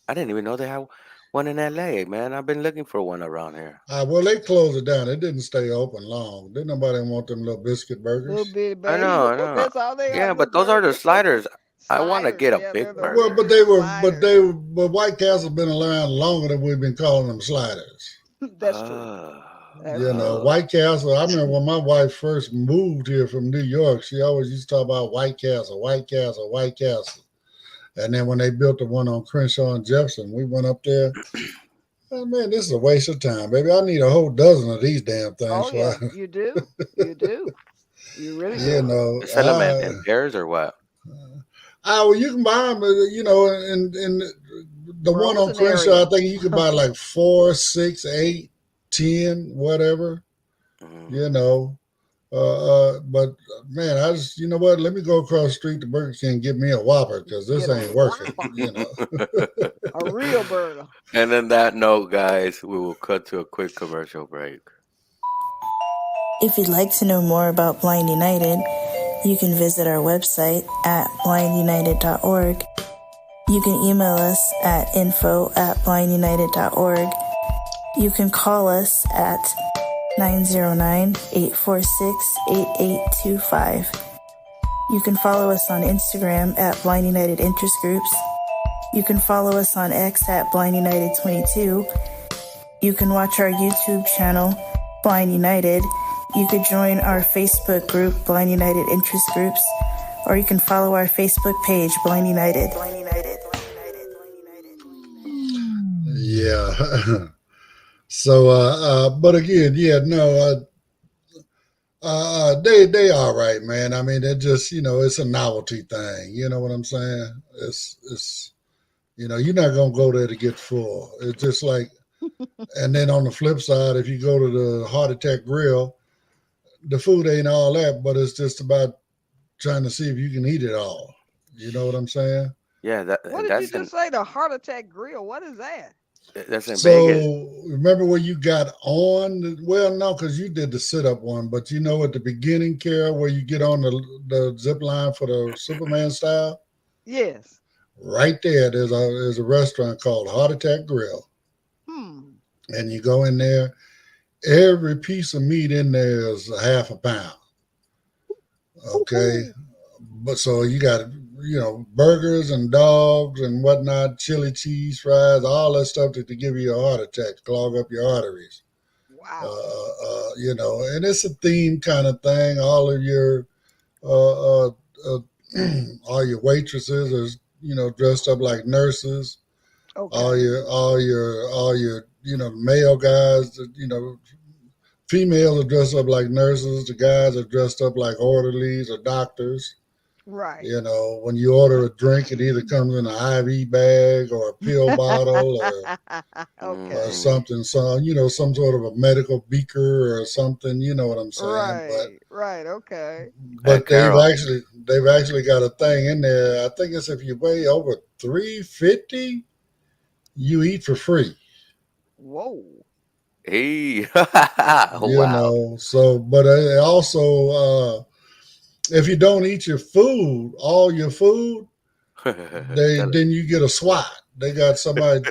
S7: I didn't even know they had one in LA, man. I've been looking for one around here.
S3: Well, they closed it down. It didn't stay open long. Didn't nobody want them little biscuit
S5: Little
S3: burgers?
S5: bitty
S7: I
S5: baby.
S7: know, I know.
S5: That's all they are,
S7: Yeah,
S5: little
S7: but those are the
S5: burgers.
S7: sliders. I want to
S5: Sliders,
S7: get a
S5: yeah, they're
S7: big
S5: the
S3: Well,
S7: burger.
S3: but
S5: burgers and sliders.
S3: but White Castle been around longer than we've been calling them sliders.
S5: That's true.
S7: Oh,
S5: That's true.
S7: oh,
S3: White Castle. I remember when my wife first moved here from New York, she always used to talk about White Castle, White Castle, White Castle. And then when they built the one on Crenshaw and Jefferson, we went up there. Oh, man, this is a waste of time, baby. I need a whole dozen of these damn things.
S5: Oh
S3: For
S5: yeah, you do. You do. You really
S3: you
S5: do.
S3: know,
S7: they sell them in pairs or what?
S3: well, you can buy them, and the one on
S5: Frozen
S3: Crenshaw,
S5: area.
S3: I think you can buy like 4, 6, 8, 10, whatever.
S7: Mm.
S3: You know, but man, I just what? Let me go across the street to Burger King and get me a Whopper because this
S5: Get a
S3: ain't worth it.
S5: Whopper. A real burger.
S7: And on that note, guys, we will cut to a quick commercial break.
S8: If you'd like to know more about Blind United, you can visit our website at blindunited.org. You can email us at info@blindunited.org. You can call us at 909-846-8825. You can follow us on Instagram at Blind United Interest Groups. You can follow us on X at Blind United 22. You can watch our YouTube channel, Blind United. You could join our Facebook group, Blind United Interest Groups, or you can follow our Facebook page, Blind United.
S3: Yeah. So, but again, yeah, no, They all right, man. I mean, they're just, it's a novelty thing. You know what I'm saying? It's you're not gonna go there to get full. It's just like, and then on the flip side, if you go to the Heart Attack Grill, the food ain't all that, but it's just about trying to see if you can eat it all. You know what I'm saying?
S7: Yeah,
S5: What did you just say? The Heart Attack Grill. What is that?
S7: That's in
S3: So
S7: Vegas.
S3: remember where you got on? Well, no, because you did the sit-up one, but at the beginning, Carol, where you get on the zip line for the Superman style.
S5: Yes.
S3: Right there, there's a restaurant called Heart Attack Grill. And you go in there. Every piece of meat in there is a half a pound. Okay, but so you got burgers and dogs and whatnot, chili cheese fries, all that stuff to give you a heart attack, clog up your arteries.
S5: Wow.
S3: And it's a theme kind of thing. All of your all your waitresses are dressed up like nurses.
S5: Okay.
S3: All your male guys, females are dressed up like nurses. The guys are dressed up like orderlies or doctors.
S5: Right.
S3: When you order a drink, it either comes in an IV bag or a pill bottle or something. So, some sort of a medical beaker or something. You know what I'm saying?
S5: Right. Okay.
S3: But they've actually got a thing in there. I think it's if you weigh over 350, you eat for free.
S5: Whoa.
S7: Hey. Wow.
S3: So, but also, if you don't eat your food, all your food, then you get a SWAT. They got somebody.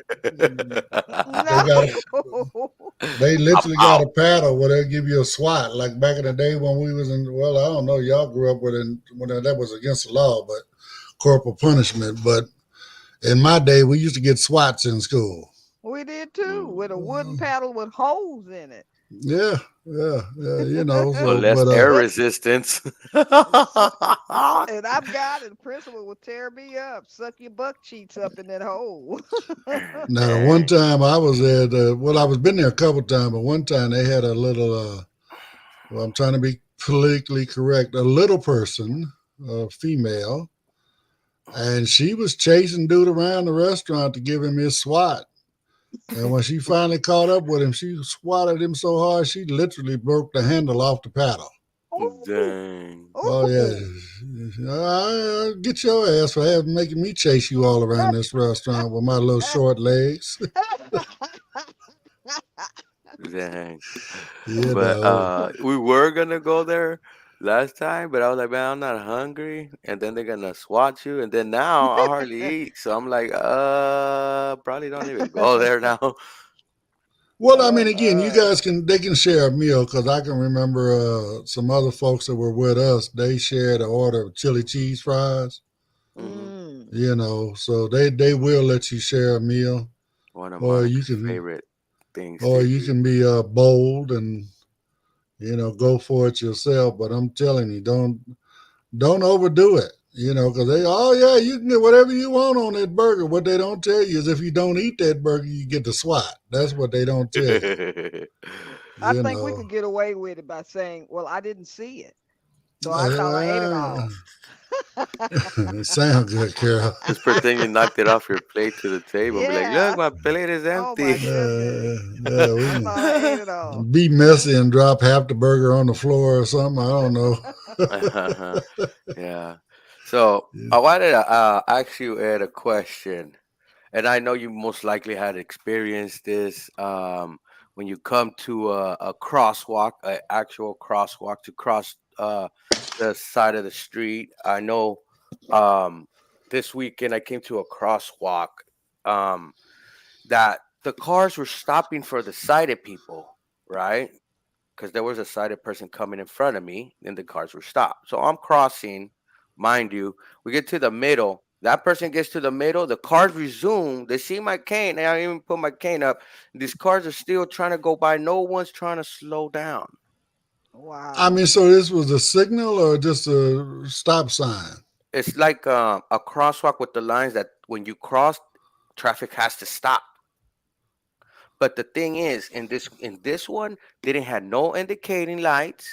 S3: They literally got a paddle where they'll give you a SWAT. Like back in the day when we was in. Well, I don't know. Y'all grew up with it when that was against the law, but corporal punishment. But in my day, we used to get SWATs in school.
S5: We did too, with a wooden paddle with holes in it.
S3: Yeah. So,
S7: less air resistance.
S5: And I've got it. The principal will tear me up, suck your buck cheeks up in that hole.
S3: Now, one time I was at, I was been there a couple times, but one time they had a little, I'm trying to be politically correct, a little person, a female, and she was chasing dude around the restaurant to give him his SWAT. And when she finally caught up with him, she swatted him so hard she literally broke the handle off the paddle.
S7: Dang.
S3: Oh yeah, get your ass for making me chase you all around this restaurant with my little short legs.
S7: Dang. But we were gonna go there last time, but I was like, man, I'm not hungry, and then they're gonna SWAT you, and then now I hardly eat, so I'm like, probably don't even go there now.
S3: Well, I mean, again, you guys they can share a meal, because I can remember some other folks that were with us. They shared an order of chili cheese fries. So they will let you share a meal.
S7: One of my favorite things.
S3: Or you can be bold and go for it yourself. But I'm telling you, don't overdo it. Because you can get whatever you want on that burger. What they don't tell you is if you don't eat that burger, you get the SWAT. That's what they don't tell you.
S5: I think we could get away with it by saying, well, I didn't see it, so I thought I ate it all.
S3: It sounds good, Carol.
S7: Just pretend you knocked it off your plate to the table. Be like, look, my plate is empty.
S3: Be messy and drop half the burger on the floor or something. I don't know.
S7: Yeah. So I wanted to ask you, Ed, a question. And I know you most likely had experienced this when you come to a crosswalk, an actual crosswalk to cross the side of the street. I know this weekend I came to a crosswalk that the cars were stopping for the sighted people, right? Because there was a sighted person coming in front of me, and the cars were stopped. So I'm crossing, mind you. We get to the middle. That person gets to the middle. The cars resume. They see my cane. And I even put my cane up. These cars are still trying to go by. No one's trying to slow down.
S5: Wow.
S3: I mean, so this was a signal or just a stop sign?
S7: It's like a crosswalk with the lines that when you cross, traffic has to stop. But the thing is, in this one, they didn't have no indicating lights.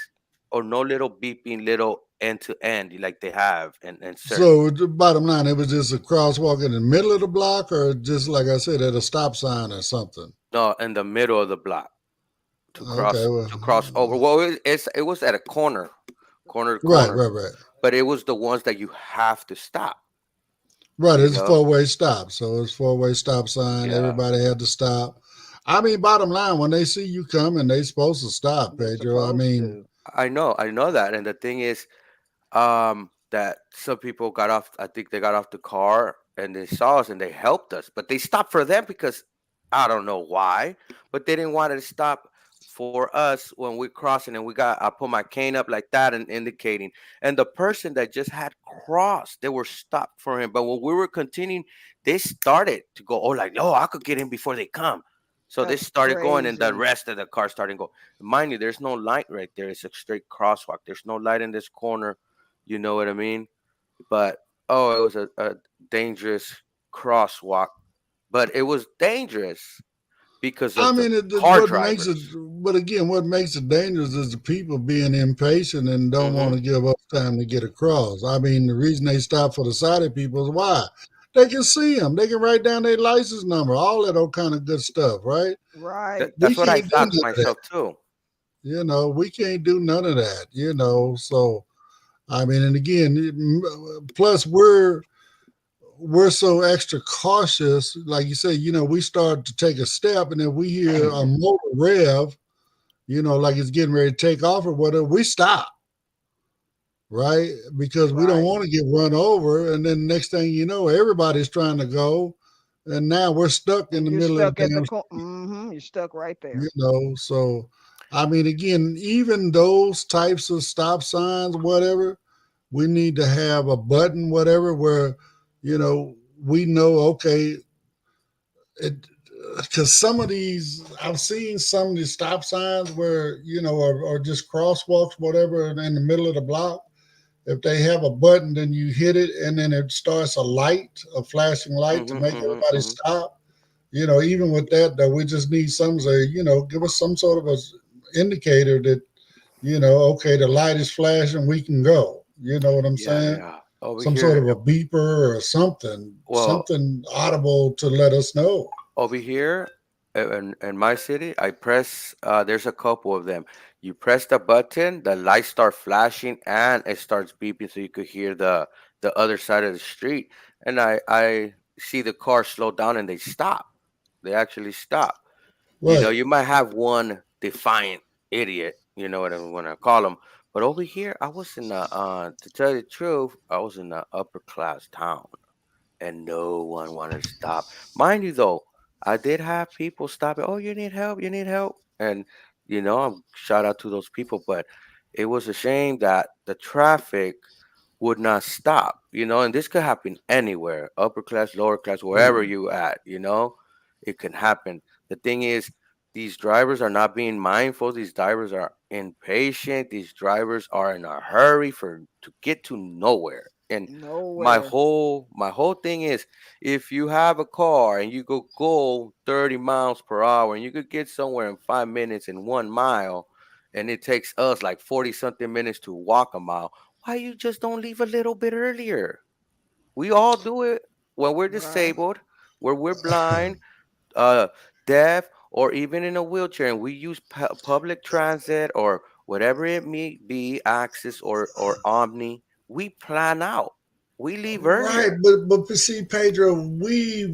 S7: or no little beeping little end to end like they have and certain.
S3: So the bottom line, it was just a crosswalk in the middle of the block, or just like I said, at a stop sign or something.
S7: No, in the middle of the block to
S3: Okay,
S7: cross over. Well, it was at a corner to
S3: right,
S7: corner,
S3: right.
S7: but it was the ones that you have to stop.
S3: Right,
S7: You
S3: it's a
S7: know?
S3: 4-way stop. So it's 4-way stop sign.
S7: Yeah.
S3: Everybody had to stop. I mean, bottom line, when they see you coming, they supposed to stop,
S5: They're
S3: Pedro. I
S5: supposed
S3: mean,
S5: to.
S7: I know that, and the thing is, that some people got off. I think they got off the car and they saw us and they helped us, but they stopped for them because I don't know why, but they didn't want to stop for us when we're crossing. And I put my cane up like that and indicating, and the person that just had crossed, they were stopped for him. But when we were continuing, they started to go, oh, like, oh, I could get in before they come. So they
S5: That's
S7: started going, and the
S5: crazy.
S7: rest of the car started going. Mind you, there's no light right there. It's a straight crosswalk. There's no light in this corner. You know what I mean? But it was a dangerous crosswalk. But it was dangerous because
S3: I
S7: of the
S3: mean,
S7: car
S3: what makes it,
S7: drivers.
S3: but again, what makes it dangerous is the people being impatient and don't want to give up time to get across. I mean, the reason they stop for the sighted people is why? They can see them. They can write down their license number, all that old kind of good stuff, right?
S5: Right.
S3: We
S7: That's what I
S3: can't do none
S7: thought
S3: of that.
S7: myself too.
S3: You know, we can't do none of that, you know. So, I mean, and again, plus we're so extra cautious. Like you say, you know, we start to take a step, and if we hear a motor rev, you know, like it's getting ready to take off or whatever, we stop, right? Because we don't
S5: Right.
S3: want to get run over. And then next thing you know, everybody's trying to go, and now we're stuck in
S5: And
S3: the
S5: you're
S3: middle of
S5: stuck
S3: the
S5: at the
S3: damn,
S5: You're stuck right there.
S3: you know. So, I mean, again, even those types of stop signs, whatever, we need to have a button, whatever, where, you know, we know, okay, because some of these, I've seen some of these stop signs where, you know, are just crosswalks, whatever, and in the middle of the block. If they have a button, then you hit it, and then it starts a flashing light to make everybody stop. You know, even with that, though, we just need some, say, you know, give us some sort of a indicator that, you know, okay, the light is flashing, we can go. You know what I'm saying?
S7: Yeah. Over
S3: Some sort
S7: here,
S3: of a beeper or something,
S7: well,
S3: something audible to let us know.
S7: over here in my city, I press. There's a couple of them. You press the button, the lights start flashing, and it starts beeping, so you could hear the other side of the street. And I see the car slow down, and they stop. They actually stop. You know,
S3: Right.
S7: you might have one defiant idiot. You know what I want to call them. But over here, I was in a. To tell you the truth, I was in an upper class town, and no one wanted to stop. Mind you, though, I did have people stop. Oh, you need help? You need help? And I'm shout out to those people, but it was a shame that the traffic would not stop. And this could happen anywhere, upper class, lower class, wherever
S3: Mm.
S7: you at. It can happen. The thing is, these drivers are not being mindful. These drivers are impatient. These drivers are in a hurry to get to nowhere. And my
S5: Nowhere.
S7: whole thing is, if you have a car and you go 30 miles per hour and you could get somewhere in 5 minutes in 1 mile, and it takes us like 40 something minutes to walk a mile, why you just don't leave a little bit earlier? We all do it when we're
S5: Right.
S7: disabled, where we're blind, uh, deaf, or even in a wheelchair, and we use public transit or whatever it may be, Access or Omni. We plan out. We leave
S3: Right,
S7: earlier.
S3: but see, Pedro, we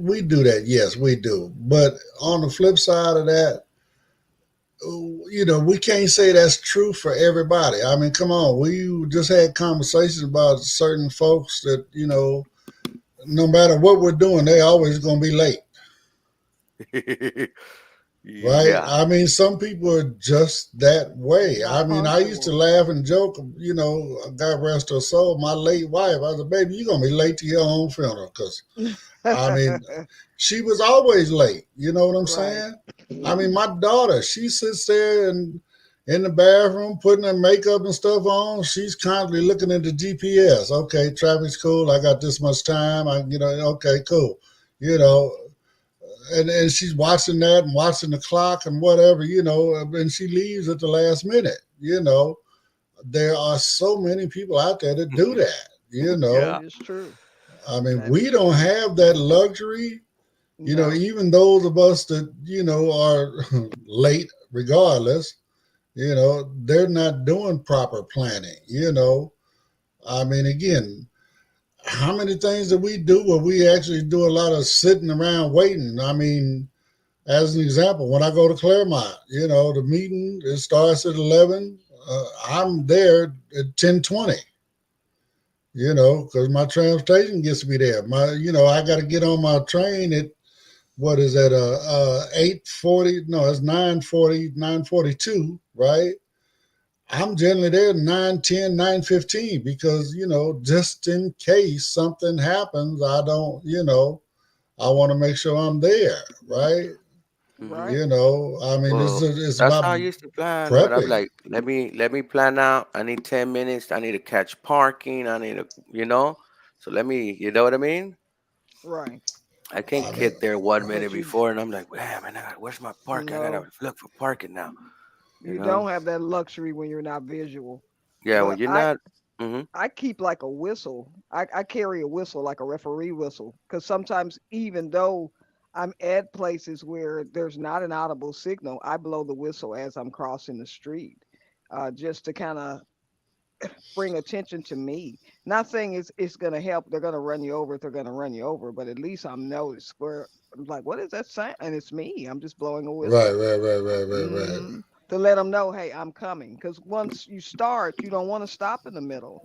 S3: do that. Yes, we do. But on the flip side of that, you know, we can't say that's true for everybody. I mean, come on, we just had conversations about certain folks that, you know, no matter what we're doing, they always going to be late. Right?
S7: Yeah.
S3: I mean, some people are just that way.
S5: That
S3: I mean, I used to
S5: punctual.
S3: laugh and joke, you know, God rest her soul, my late wife. I said, baby, you're going to be late to your own funeral. Because, I mean, she was always late. You know what I'm
S5: Right.
S3: saying? I mean, my daughter, she sits there and in the bathroom putting her makeup and stuff on. She's constantly looking at the GPS. Okay, traffic's cool. I got this much time. Okay, cool. You know, and she's watching that and watching the clock and whatever, you know, and she leaves at the last minute, you know. there are so many people out there that do that. You know,
S7: Yeah.
S5: That is true.
S3: I mean,
S5: That
S3: we
S5: is
S3: don't
S5: true.
S3: have that luxury. You know,
S5: No.
S3: even those of us that, you know, are late regardless, you know, they're not doing proper planning, you know. I mean, again, how many things do we do where we actually do a lot of sitting around waiting? I mean, as an example, when I go to Claremont, you know, the meeting, it starts at 11. I'm there at 10:20. You know, because my transportation gets me there. You know, I got to get on my train at what is that? 8:40? No, it's 9:40, 9:42, right? I'm generally there 9:10, 9:15 because, you know, just in case something happens, I don't, you know, I want to make sure I'm there, right?
S7: Mm-hmm.
S5: Right.
S3: You know, I mean,
S7: Well,
S3: it's
S7: that's
S3: about
S7: how I used to plan. But I'm
S3: prepping.
S7: like, let me plan out. I need 10 minutes. I need to catch parking. I need to, you know. So let me, you know what I mean?
S5: Right.
S7: I can't
S3: I mean,
S7: get there 1 minute
S5: But
S7: before, and I'm like, man, where's my park? I gotta
S5: no,
S7: look for parking now. You
S5: you
S7: know?
S5: don't have that luxury when you're not visual.
S7: Yeah, when
S5: But
S7: you're not. Mm-hmm.
S5: I keep like a whistle. I carry a whistle like a referee whistle because sometimes even though I'm at places where there's not an audible signal, I blow the whistle as I'm crossing the street, just to kind of bring attention to me. Not saying it's going to help. They're going to run you over if they're going to run you over, but at least I'm noticed. Where I'm like, what is that sound? And it's me. I'm just blowing a
S3: right,
S5: whistle.
S3: right, right, right, right, right.
S5: To let them know, hey, I'm coming. Because once you start, you don't want to stop in the middle.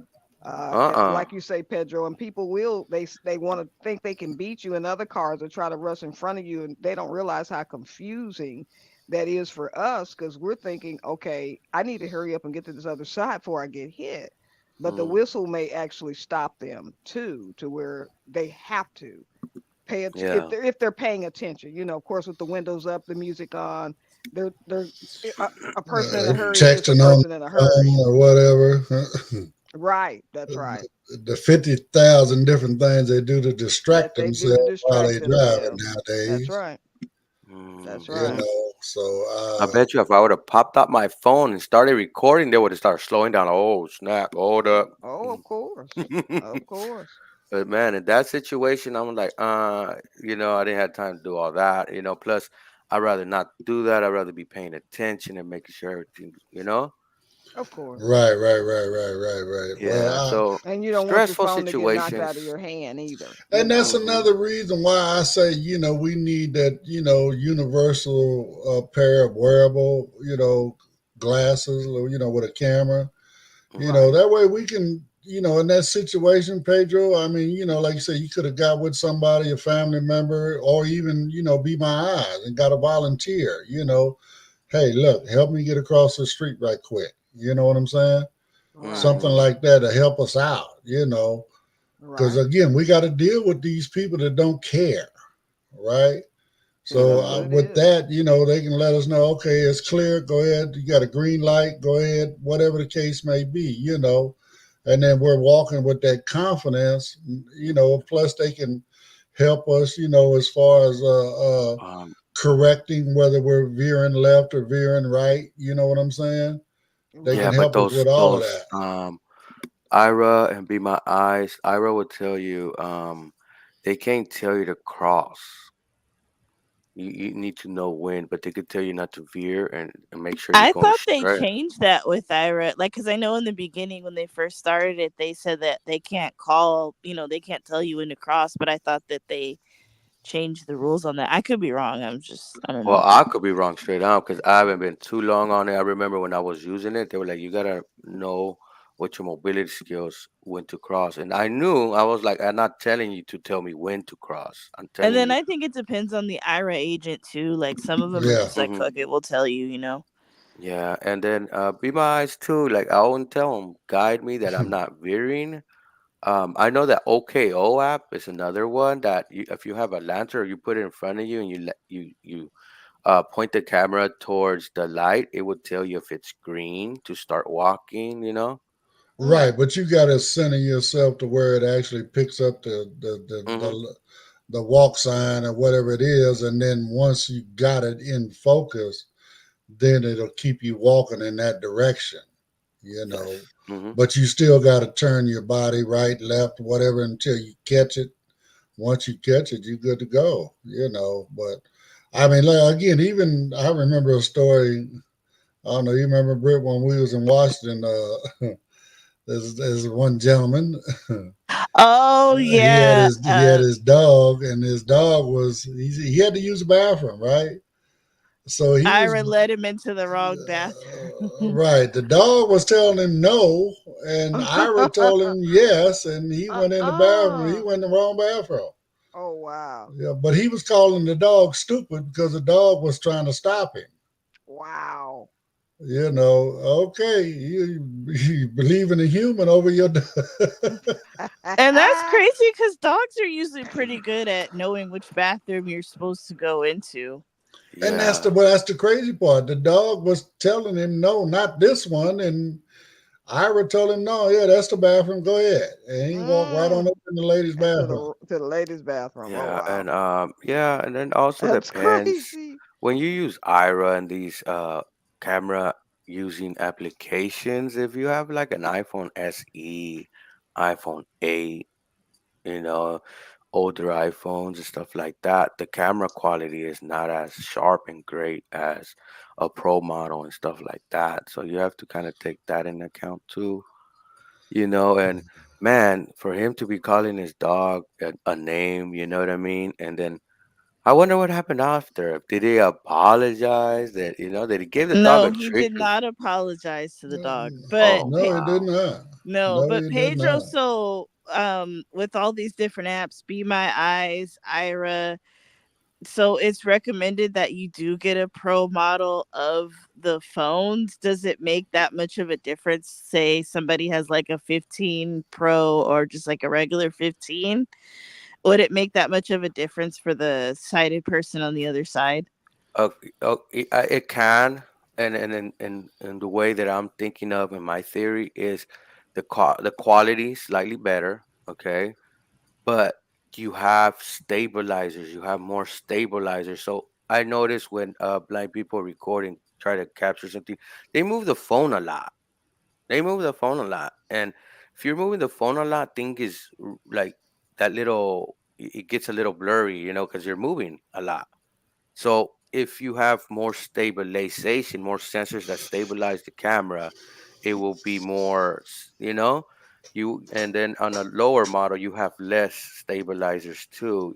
S7: Uh-uh.
S5: Like you say, Pedro, and people will they want to think they can beat you in other cars or try to rush in front of you, and they don't realize how confusing that is for us because we're thinking, okay, I need to hurry up and get to this other side before I get hit. But the
S7: Mm,
S5: whistle may actually stop them too, to where they have to pay attention
S7: yeah.
S5: if they're paying attention. You know, of course, with the windows up, the music on, they're a person in a hurry is just a
S3: Texting on
S5: person in a
S3: the
S5: hurry.
S3: phone or whatever.
S5: Right, that's right.
S3: The 50,000 different things they do to
S5: That
S3: distract
S5: they do to
S3: themselves while
S5: distract
S3: they driving
S5: themselves. That's
S3: nowadays.
S5: right.
S7: Mm,
S5: That's
S3: You
S5: right.
S7: yeah.
S3: know, so
S7: I bet you if I would have popped up my phone and started recording, they would have started slowing down. Oh, snap. Hold up.
S5: Oh, of course. Of course.
S7: But man, in that situation, I'm like, I didn't have time to do all that. Plus I'd rather not do that. I'd rather be paying attention and making sure everything,
S5: Of course.
S3: right, right, right, right, right, right.
S7: Yeah. So
S5: And you don't want your
S7: stressful
S5: phone to get knocked
S7: situations.
S5: out of your hand either, you
S3: And that's
S5: know.
S7: Hmm.
S3: another reason why I say, you know, we need that, you know, universal pair of wearable, you know, glasses, you know, with a camera. You
S7: Hmm.
S3: know,
S5: Right.
S3: that way we can, you know, in that situation, Pedro, I mean, you know, like you said, you could have got with somebody, a family member, or even, you know, be my eyes and got a volunteer, you know, hey, look, help me get across the street right quick. You know what I'm saying?
S5: Right.
S3: Something
S7: Hmm.
S3: like that to help us out, you know, because
S5: Right.
S3: again, we got to deal with these people that don't care, right?
S5: And
S3: So
S5: that's what it
S3: with
S5: is.
S3: that, you know, they can let us know, okay, it's clear. Go ahead. You got a green light. Go ahead. Whatever the case may be, you know, and then we're walking with that confidence, you know. Plus, they can help us, you know, as far as
S7: Um,
S3: correcting whether we're veering left or veering right. You know what I'm saying? They
S7: yeah,
S3: can
S5: Right.
S7: but
S3: help us
S7: those
S3: with all of
S7: those
S3: that.
S7: Ira and Be My Eyes, Ira will tell you they can't tell you to cross. You need to know when, but they could tell you not to veer and make sure you're
S4: I
S7: going
S4: thought they
S7: straight.
S4: changed that with Ira, like, because I know in the beginning when they first started it, they said that they can't call, they can't tell you when to cross. But I thought that they changed the rules on that. I could be wrong. I don't
S7: Well,
S4: know.
S7: I could be wrong straight on because I haven't been too long on it. I remember when I was using it, they were like, you gotta know what your mobility skills when to cross. And I knew I was like, I'm not telling you to tell me when to cross. I'm
S4: And
S7: telling
S4: then
S7: you.
S4: I think it depends on the Ira agent too. Like some of them are
S3: Yeah.
S4: just like,
S7: Hmm.
S4: fuck it, we'll tell you.
S7: Yeah, and then be my eyes too. Like I won't tell them, guide me that I'm not veering. I know that OKO app is another one that if you have a lantern, you put it in front of you and you point the camera towards the light, it would tell you if it's green to start walking.
S3: Right, but you got to center yourself to where it actually picks up
S7: Hmm.
S3: the walk sign or whatever it is, and then once you got it in focus, then it'll keep you walking in that direction. you know.
S7: Mm-hmm.
S3: But you still got to turn your body right, left, whatever until you catch it. Once you catch it, you're good to go, you know. But I mean, like, again, even I remember a story. I don't know, you remember, Britt, when we was in Washington, there's one gentleman.
S4: Oh yeah.
S3: He had his dog, and his dog was he had to use the bathroom, right? So he was
S4: Ira led him into the wrong bathroom.
S3: right. The dog was telling him no, and Ira told him yes, and he went in the bathroom. He went in the wrong bathroom.
S5: Oh wow.
S3: Yeah, but he was calling the dog stupid because the dog was trying to stop him.
S5: Wow.
S3: You know, okay, you believe in a human over your dog.
S4: And that's crazy because dogs are usually pretty good at knowing which bathroom you're supposed to go into.
S3: Yeah. And that's the crazy part. The dog was telling him no, not this one, and Ira told him no. Yeah, that's the bathroom. Go ahead, and he walked right on up in the ladies' bathroom.
S5: To the ladies' bathroom.
S7: Yeah,
S5: Oh wow.
S7: and and then also
S5: That's
S7: depends
S5: crazy.
S7: when you use Ira and these camera using applications. If you have like an iPhone SE, iPhone 8, you know, older iPhones and stuff like that, the camera quality is not as sharp and great as a Pro model and stuff like that. So you have to kind of take that in account too, you know. And man, for him to be calling his dog a name, you know what I mean? And then I wonder what happened after. Did he apologize? Did he give the dog
S4: No,
S7: a
S4: he did
S7: treat?
S4: not apologize to the dog. But
S7: Oh,
S3: No, he did
S7: wow.
S3: not.
S4: no,
S3: No,
S4: but
S3: he did
S4: Pedro,
S3: not.
S4: so with all these different apps, Be My Eyes, Ira, so it's recommended that you do get a pro model of the phones. Does it make that much of a difference? Say somebody has like a 15 Pro or just like a regular 15. Would it make that much of a difference for the sighted person on the other side?
S7: It can, and the way that I'm thinking of in my theory is the quality slightly better, okay, but you have stabilizers, you have more stabilizers. So I notice when blind people recording try to capture something, they move the phone a lot. They move the phone a lot, and if you're moving the phone a lot, thing is like that little. It gets a little blurry, because you're moving a lot. So if you have more stabilization, more sensors that stabilize the camera, it will be more, and then on a lower model, you have less stabilizers too.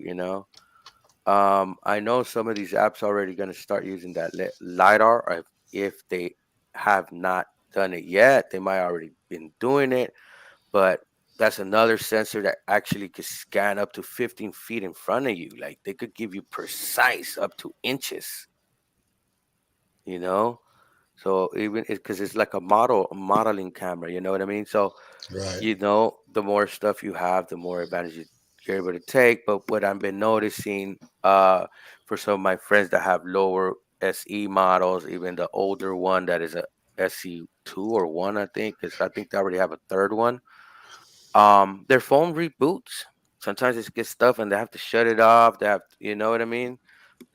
S7: I know some of these apps are already going to start using that LiDAR, or if they have not done it yet, they might already been doing it, but that's another sensor that actually could scan up to 15 feet in front of you. Like they could give you precise up to inches, you know? So even because it's like a modeling camera, you know what I mean? So,
S3: Right.
S7: the more stuff you have, the more advantage you're able to take. But what I've been noticing, for some of my friends that have lower SE models, even the older one that is a SE2 or one, I think, because I think they already have a third one. Their phone reboots. Sometimes it gets stuff and they have to shut it off. They have, you know what I mean?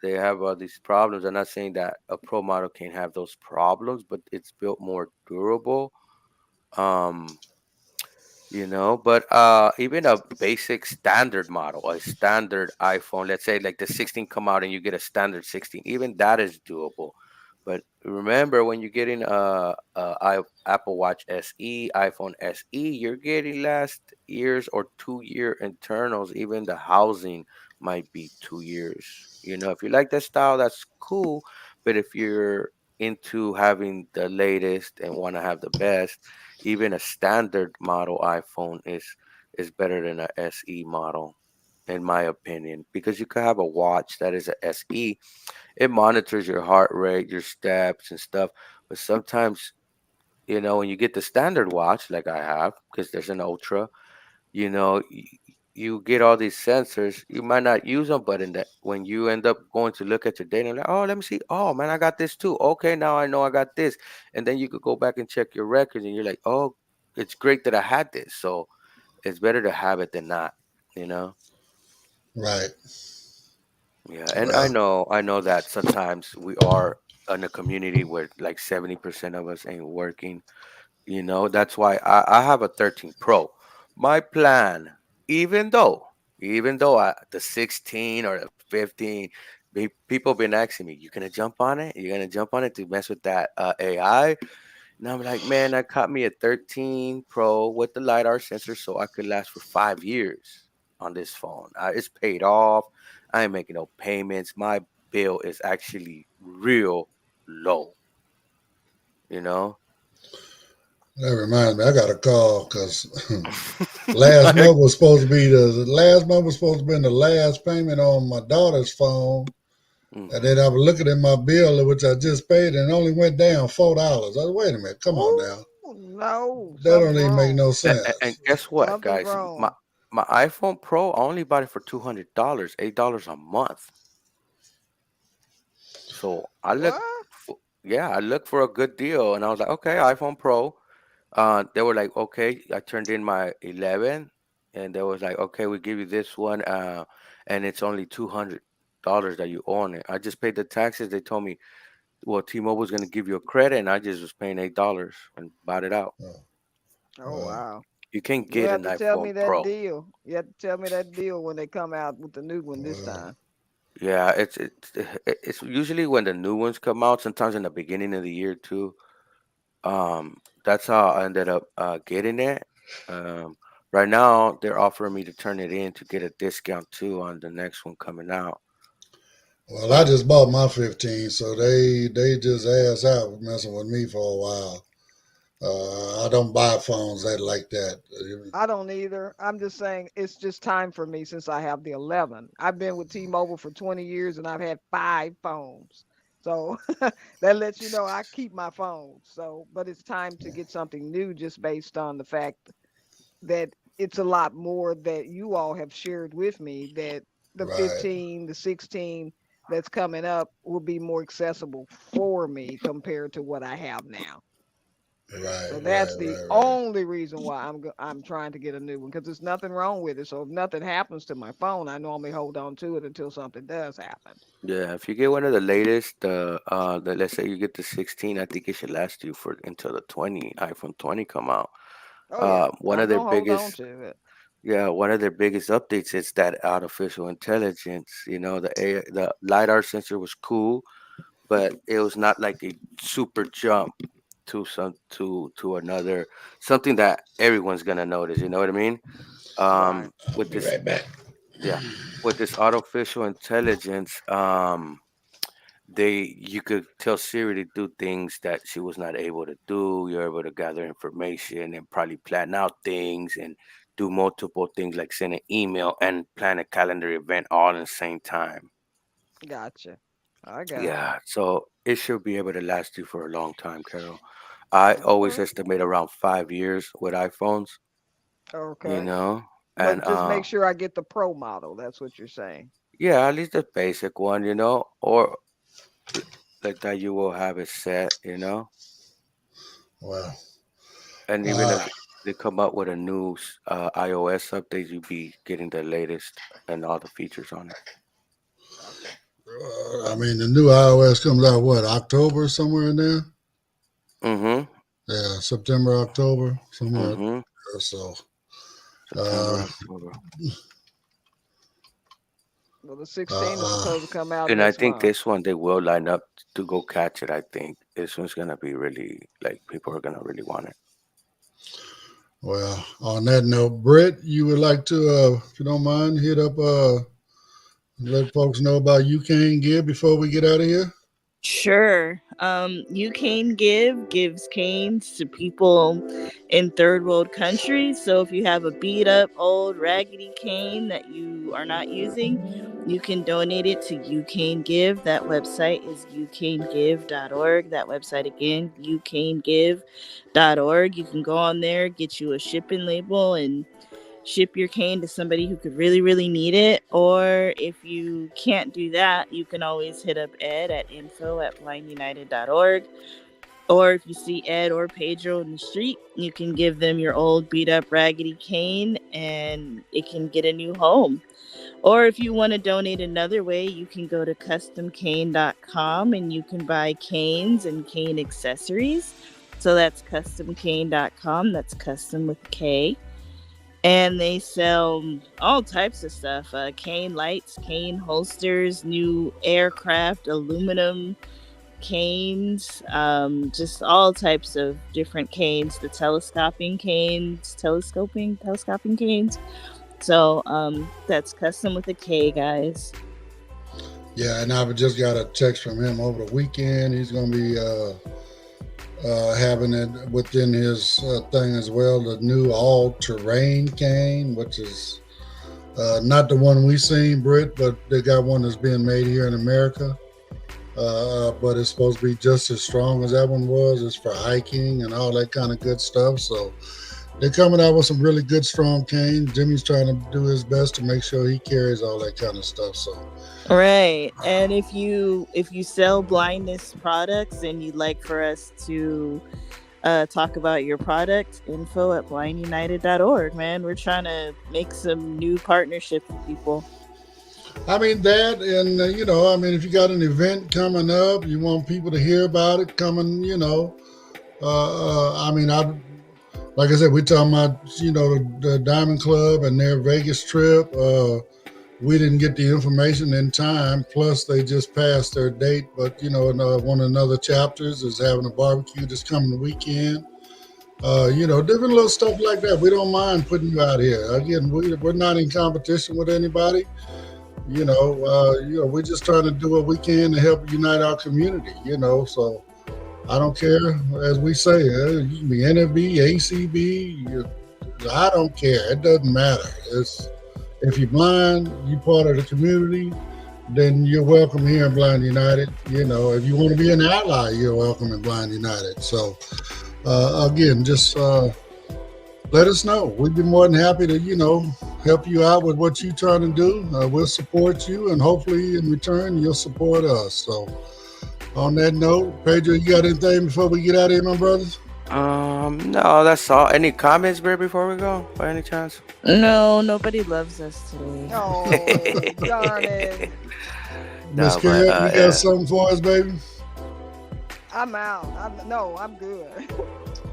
S7: They have all these problems. I'm not saying that a pro model can't have those problems, but it's built more durable. Um, but even a basic standard model, a standard iPhone, let's say like the 16 come out and you get a standard 16, even that is doable. But remember, when you're getting Apple Watch SE, iPhone SE, you're getting last year's or 2 year internals. Even the housing might be 2 years. If you like that style, that's cool. But if you're into having the latest and want to have the best, even a standard model iPhone is better than a SE model, in my opinion, because you could have a watch that is a SE. It monitors your heart rate, your steps, and stuff. But sometimes, when you get the standard watch, like I have, because there's an Ultra, you get all these sensors. You might not use them, but when you end up going to look at your data, like, oh, let me see. Oh man, I got this too. Okay, now I know I got this, and then you could go back and check your records, and you're like, oh, it's great that I had this. So it's better to have it than not. You know.
S3: Right.
S7: Yeah, and I
S3: Well,
S7: know, I know that sometimes we are in a community where like 70% of us ain't working. You know, that's why I have a 13 Pro. My plan, even though the 16 or the 15, people been asking me, you gonna jump on it? You gonna jump on it to mess with that AI? And I'm like, man, I caught me a 13 Pro with the LiDAR sensor so I could last for 5 years on this phone. It's paid off. I ain't making no payments. My bill is actually real low, you know?
S3: That reminds me, I got a call because last month was supposed to be the last payment on my daughter's phone. Mm-hmm. And then I was looking at my bill, which I just paid, and it only went down $4. I said, wait a minute, come on now.
S5: No,
S3: that don't even make no sense.
S7: And guess what, guys? My iPhone Pro, I only bought it for $200, $8 a month. So I looked for a good deal, and I was like, okay, iPhone Pro. They were like, okay, I turned in my 11, and they was like, okay, we give you this one, and it's only $200 that you own it. I just paid the taxes. They told me, well, T-Mobile's going to give you a credit, and I just was paying $8 and bought it out.
S5: Oh wow!
S7: You can't get an iPhone Pro.
S5: Tell me that deal. You have to tell me that deal when they come out with the new one this time.
S7: Yeah, it's usually when the new ones come out. Sometimes in the beginning of the year too. That's how I ended up getting it. Right now, they're offering me to turn it in to get a discount too on the next one coming out.
S3: Well, I just bought my 15, so they just ass out messing with me for a while. I don't buy phones like that.
S5: I don't either. I'm just saying it's just time for me since I have the 11. I've been with T-Mobile for 20 years and I've had 5 phones. So that lets you know I keep my phone. So, but it's time to get something new just based on the fact that it's a lot more that you all have shared with me, that the 15, the 16 that's coming up will be more accessible for me compared to what I have now.
S3: Right.
S5: So that's the only reason why I'm trying to get a new one, because there's nothing wrong with it. So if nothing happens to my phone, I normally hold on to it until something does happen.
S7: Yeah, if you get one of the latest, let's say you get the 16, I think it should last you until the iPhone 20 come out. One of their biggest updates is that artificial intelligence. You know, the LiDAR sensor was cool, but it was not like a super jump to another, something that everyone's gonna notice. You know what I mean? With this,
S3: right back.
S7: Yeah, with this artificial intelligence, you could tell Siri to do things that she was not able to do. You're able to gather information and probably plan out things and do multiple things like send an email and plan a calendar event all in the same time.
S5: Gotcha. I got
S7: it. So it should be able to last you for a long time, Carol. I always estimate around 5 years with iPhones.
S5: Okay.
S7: You know?
S5: But just make sure I get the Pro model. That's what you're saying.
S7: Yeah, at least the basic one, you know, or like that you will have it set, you know.
S3: Wow.
S7: And even if they come up with a new iOS update, you'll be getting the latest and all the features on it.
S3: I mean, the new iOS comes out October, somewhere in there.
S7: Mm-hmm.
S3: Yeah, September, October, somewhere. Mm-hmm. So.
S7: September, October.
S5: Well, the 16 is supposed to come out.
S7: And I think this one they will line up to go catch it. I think this one's gonna be really, like, people are gonna really want it.
S3: Well, on that note, Britt, you would like to, if you don't mind, hit up, let folks know about UCain Give before we get out of here.
S4: Sure. UCain Give gives canes to people in third world countries. So if you have a beat up old raggedy cane that you are not using, you can donate it to UCain Give. That website is ucaingive.org. That website again, ucaingive.org. You can go on there, get you a shipping label, and ship your cane to somebody who could really, really need it. Or if you can't do that, you can always hit up Ed at info@blindunited.org. Or if you see Ed or Pedro in the street, you can give them your old beat up raggedy cane and it can get a new home. Or if you want to donate another way, you can go to customcane.com and you can buy canes and cane accessories. So that's customcane.com. That's custom with K. And they sell all types of stuff. Cane lights, cane holsters, new aircraft, aluminum canes, just all types of different canes. The telescoping canes. So that's custom with a K, guys.
S3: Yeah, and I've just got a text from him over the weekend. He's going to be having it within his thing as well, the new all-terrain cane, which is not the one we seen, Britt, but they got one that's being made here in America. But it's supposed to be just as strong as that one was. It's for hiking and all that kind of good stuff. So they're coming out with some really good, strong canes. Jimmy's trying to do his best to make sure he carries all that kind of stuff. So,
S4: right. And if you sell blindness products and you'd like for us to talk about your product, info at blindunited.org, man. We're trying to make some new partnerships with people.
S3: I mean, that, and if you got an event coming up, you want people to hear about it coming, like I said, we're talking about, the Diamond Club and their Vegas trip. We didn't get the information in time. Plus, they just passed their date. But, one of the other chapters is having a barbecue this coming weekend. Different little stuff like that. We don't mind putting you out here. Again, we're not in competition with anybody. We're just trying to do what we can to help unite our community, so I don't care, as we say, you can be NFB, ACB, I don't care. It doesn't matter. If you're blind, you're part of the community, then you're welcome here in Blind United. If you want to be an ally, you're welcome in Blind United. So, again, just let us know. We'd be more than happy to, help you out with what you're trying to do. We'll support you, and hopefully in return, you'll support us. So on that note, Pedro, you got anything before we get out of here, my brothers?
S7: No, that's all. Any comments, Brit, before we go, by any chance?
S4: No, nobody loves us today.
S5: Oh, darn it.
S3: Miss Carol, you got something for us, baby?
S5: I'm out. I'm good.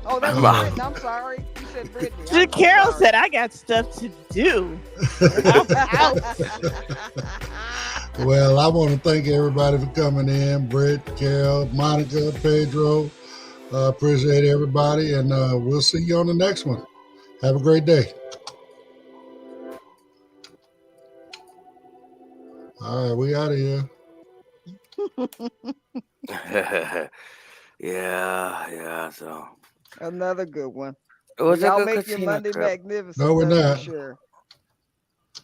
S5: Oh, that's Brittany. I'm sorry. You said Brittany.
S4: Carol said, I got stuff to do. I'm out.
S3: Well, I want to thank everybody for coming in. Britt, Carol, Monica, Pedro. Appreciate everybody, and we'll see you on the next one. Have a great day. All right, we out of here.
S7: Yeah. So
S5: another good one.
S7: it was
S5: Y'all
S7: a good
S5: make your Monday magnificent.
S3: No, we're not.
S5: Sure.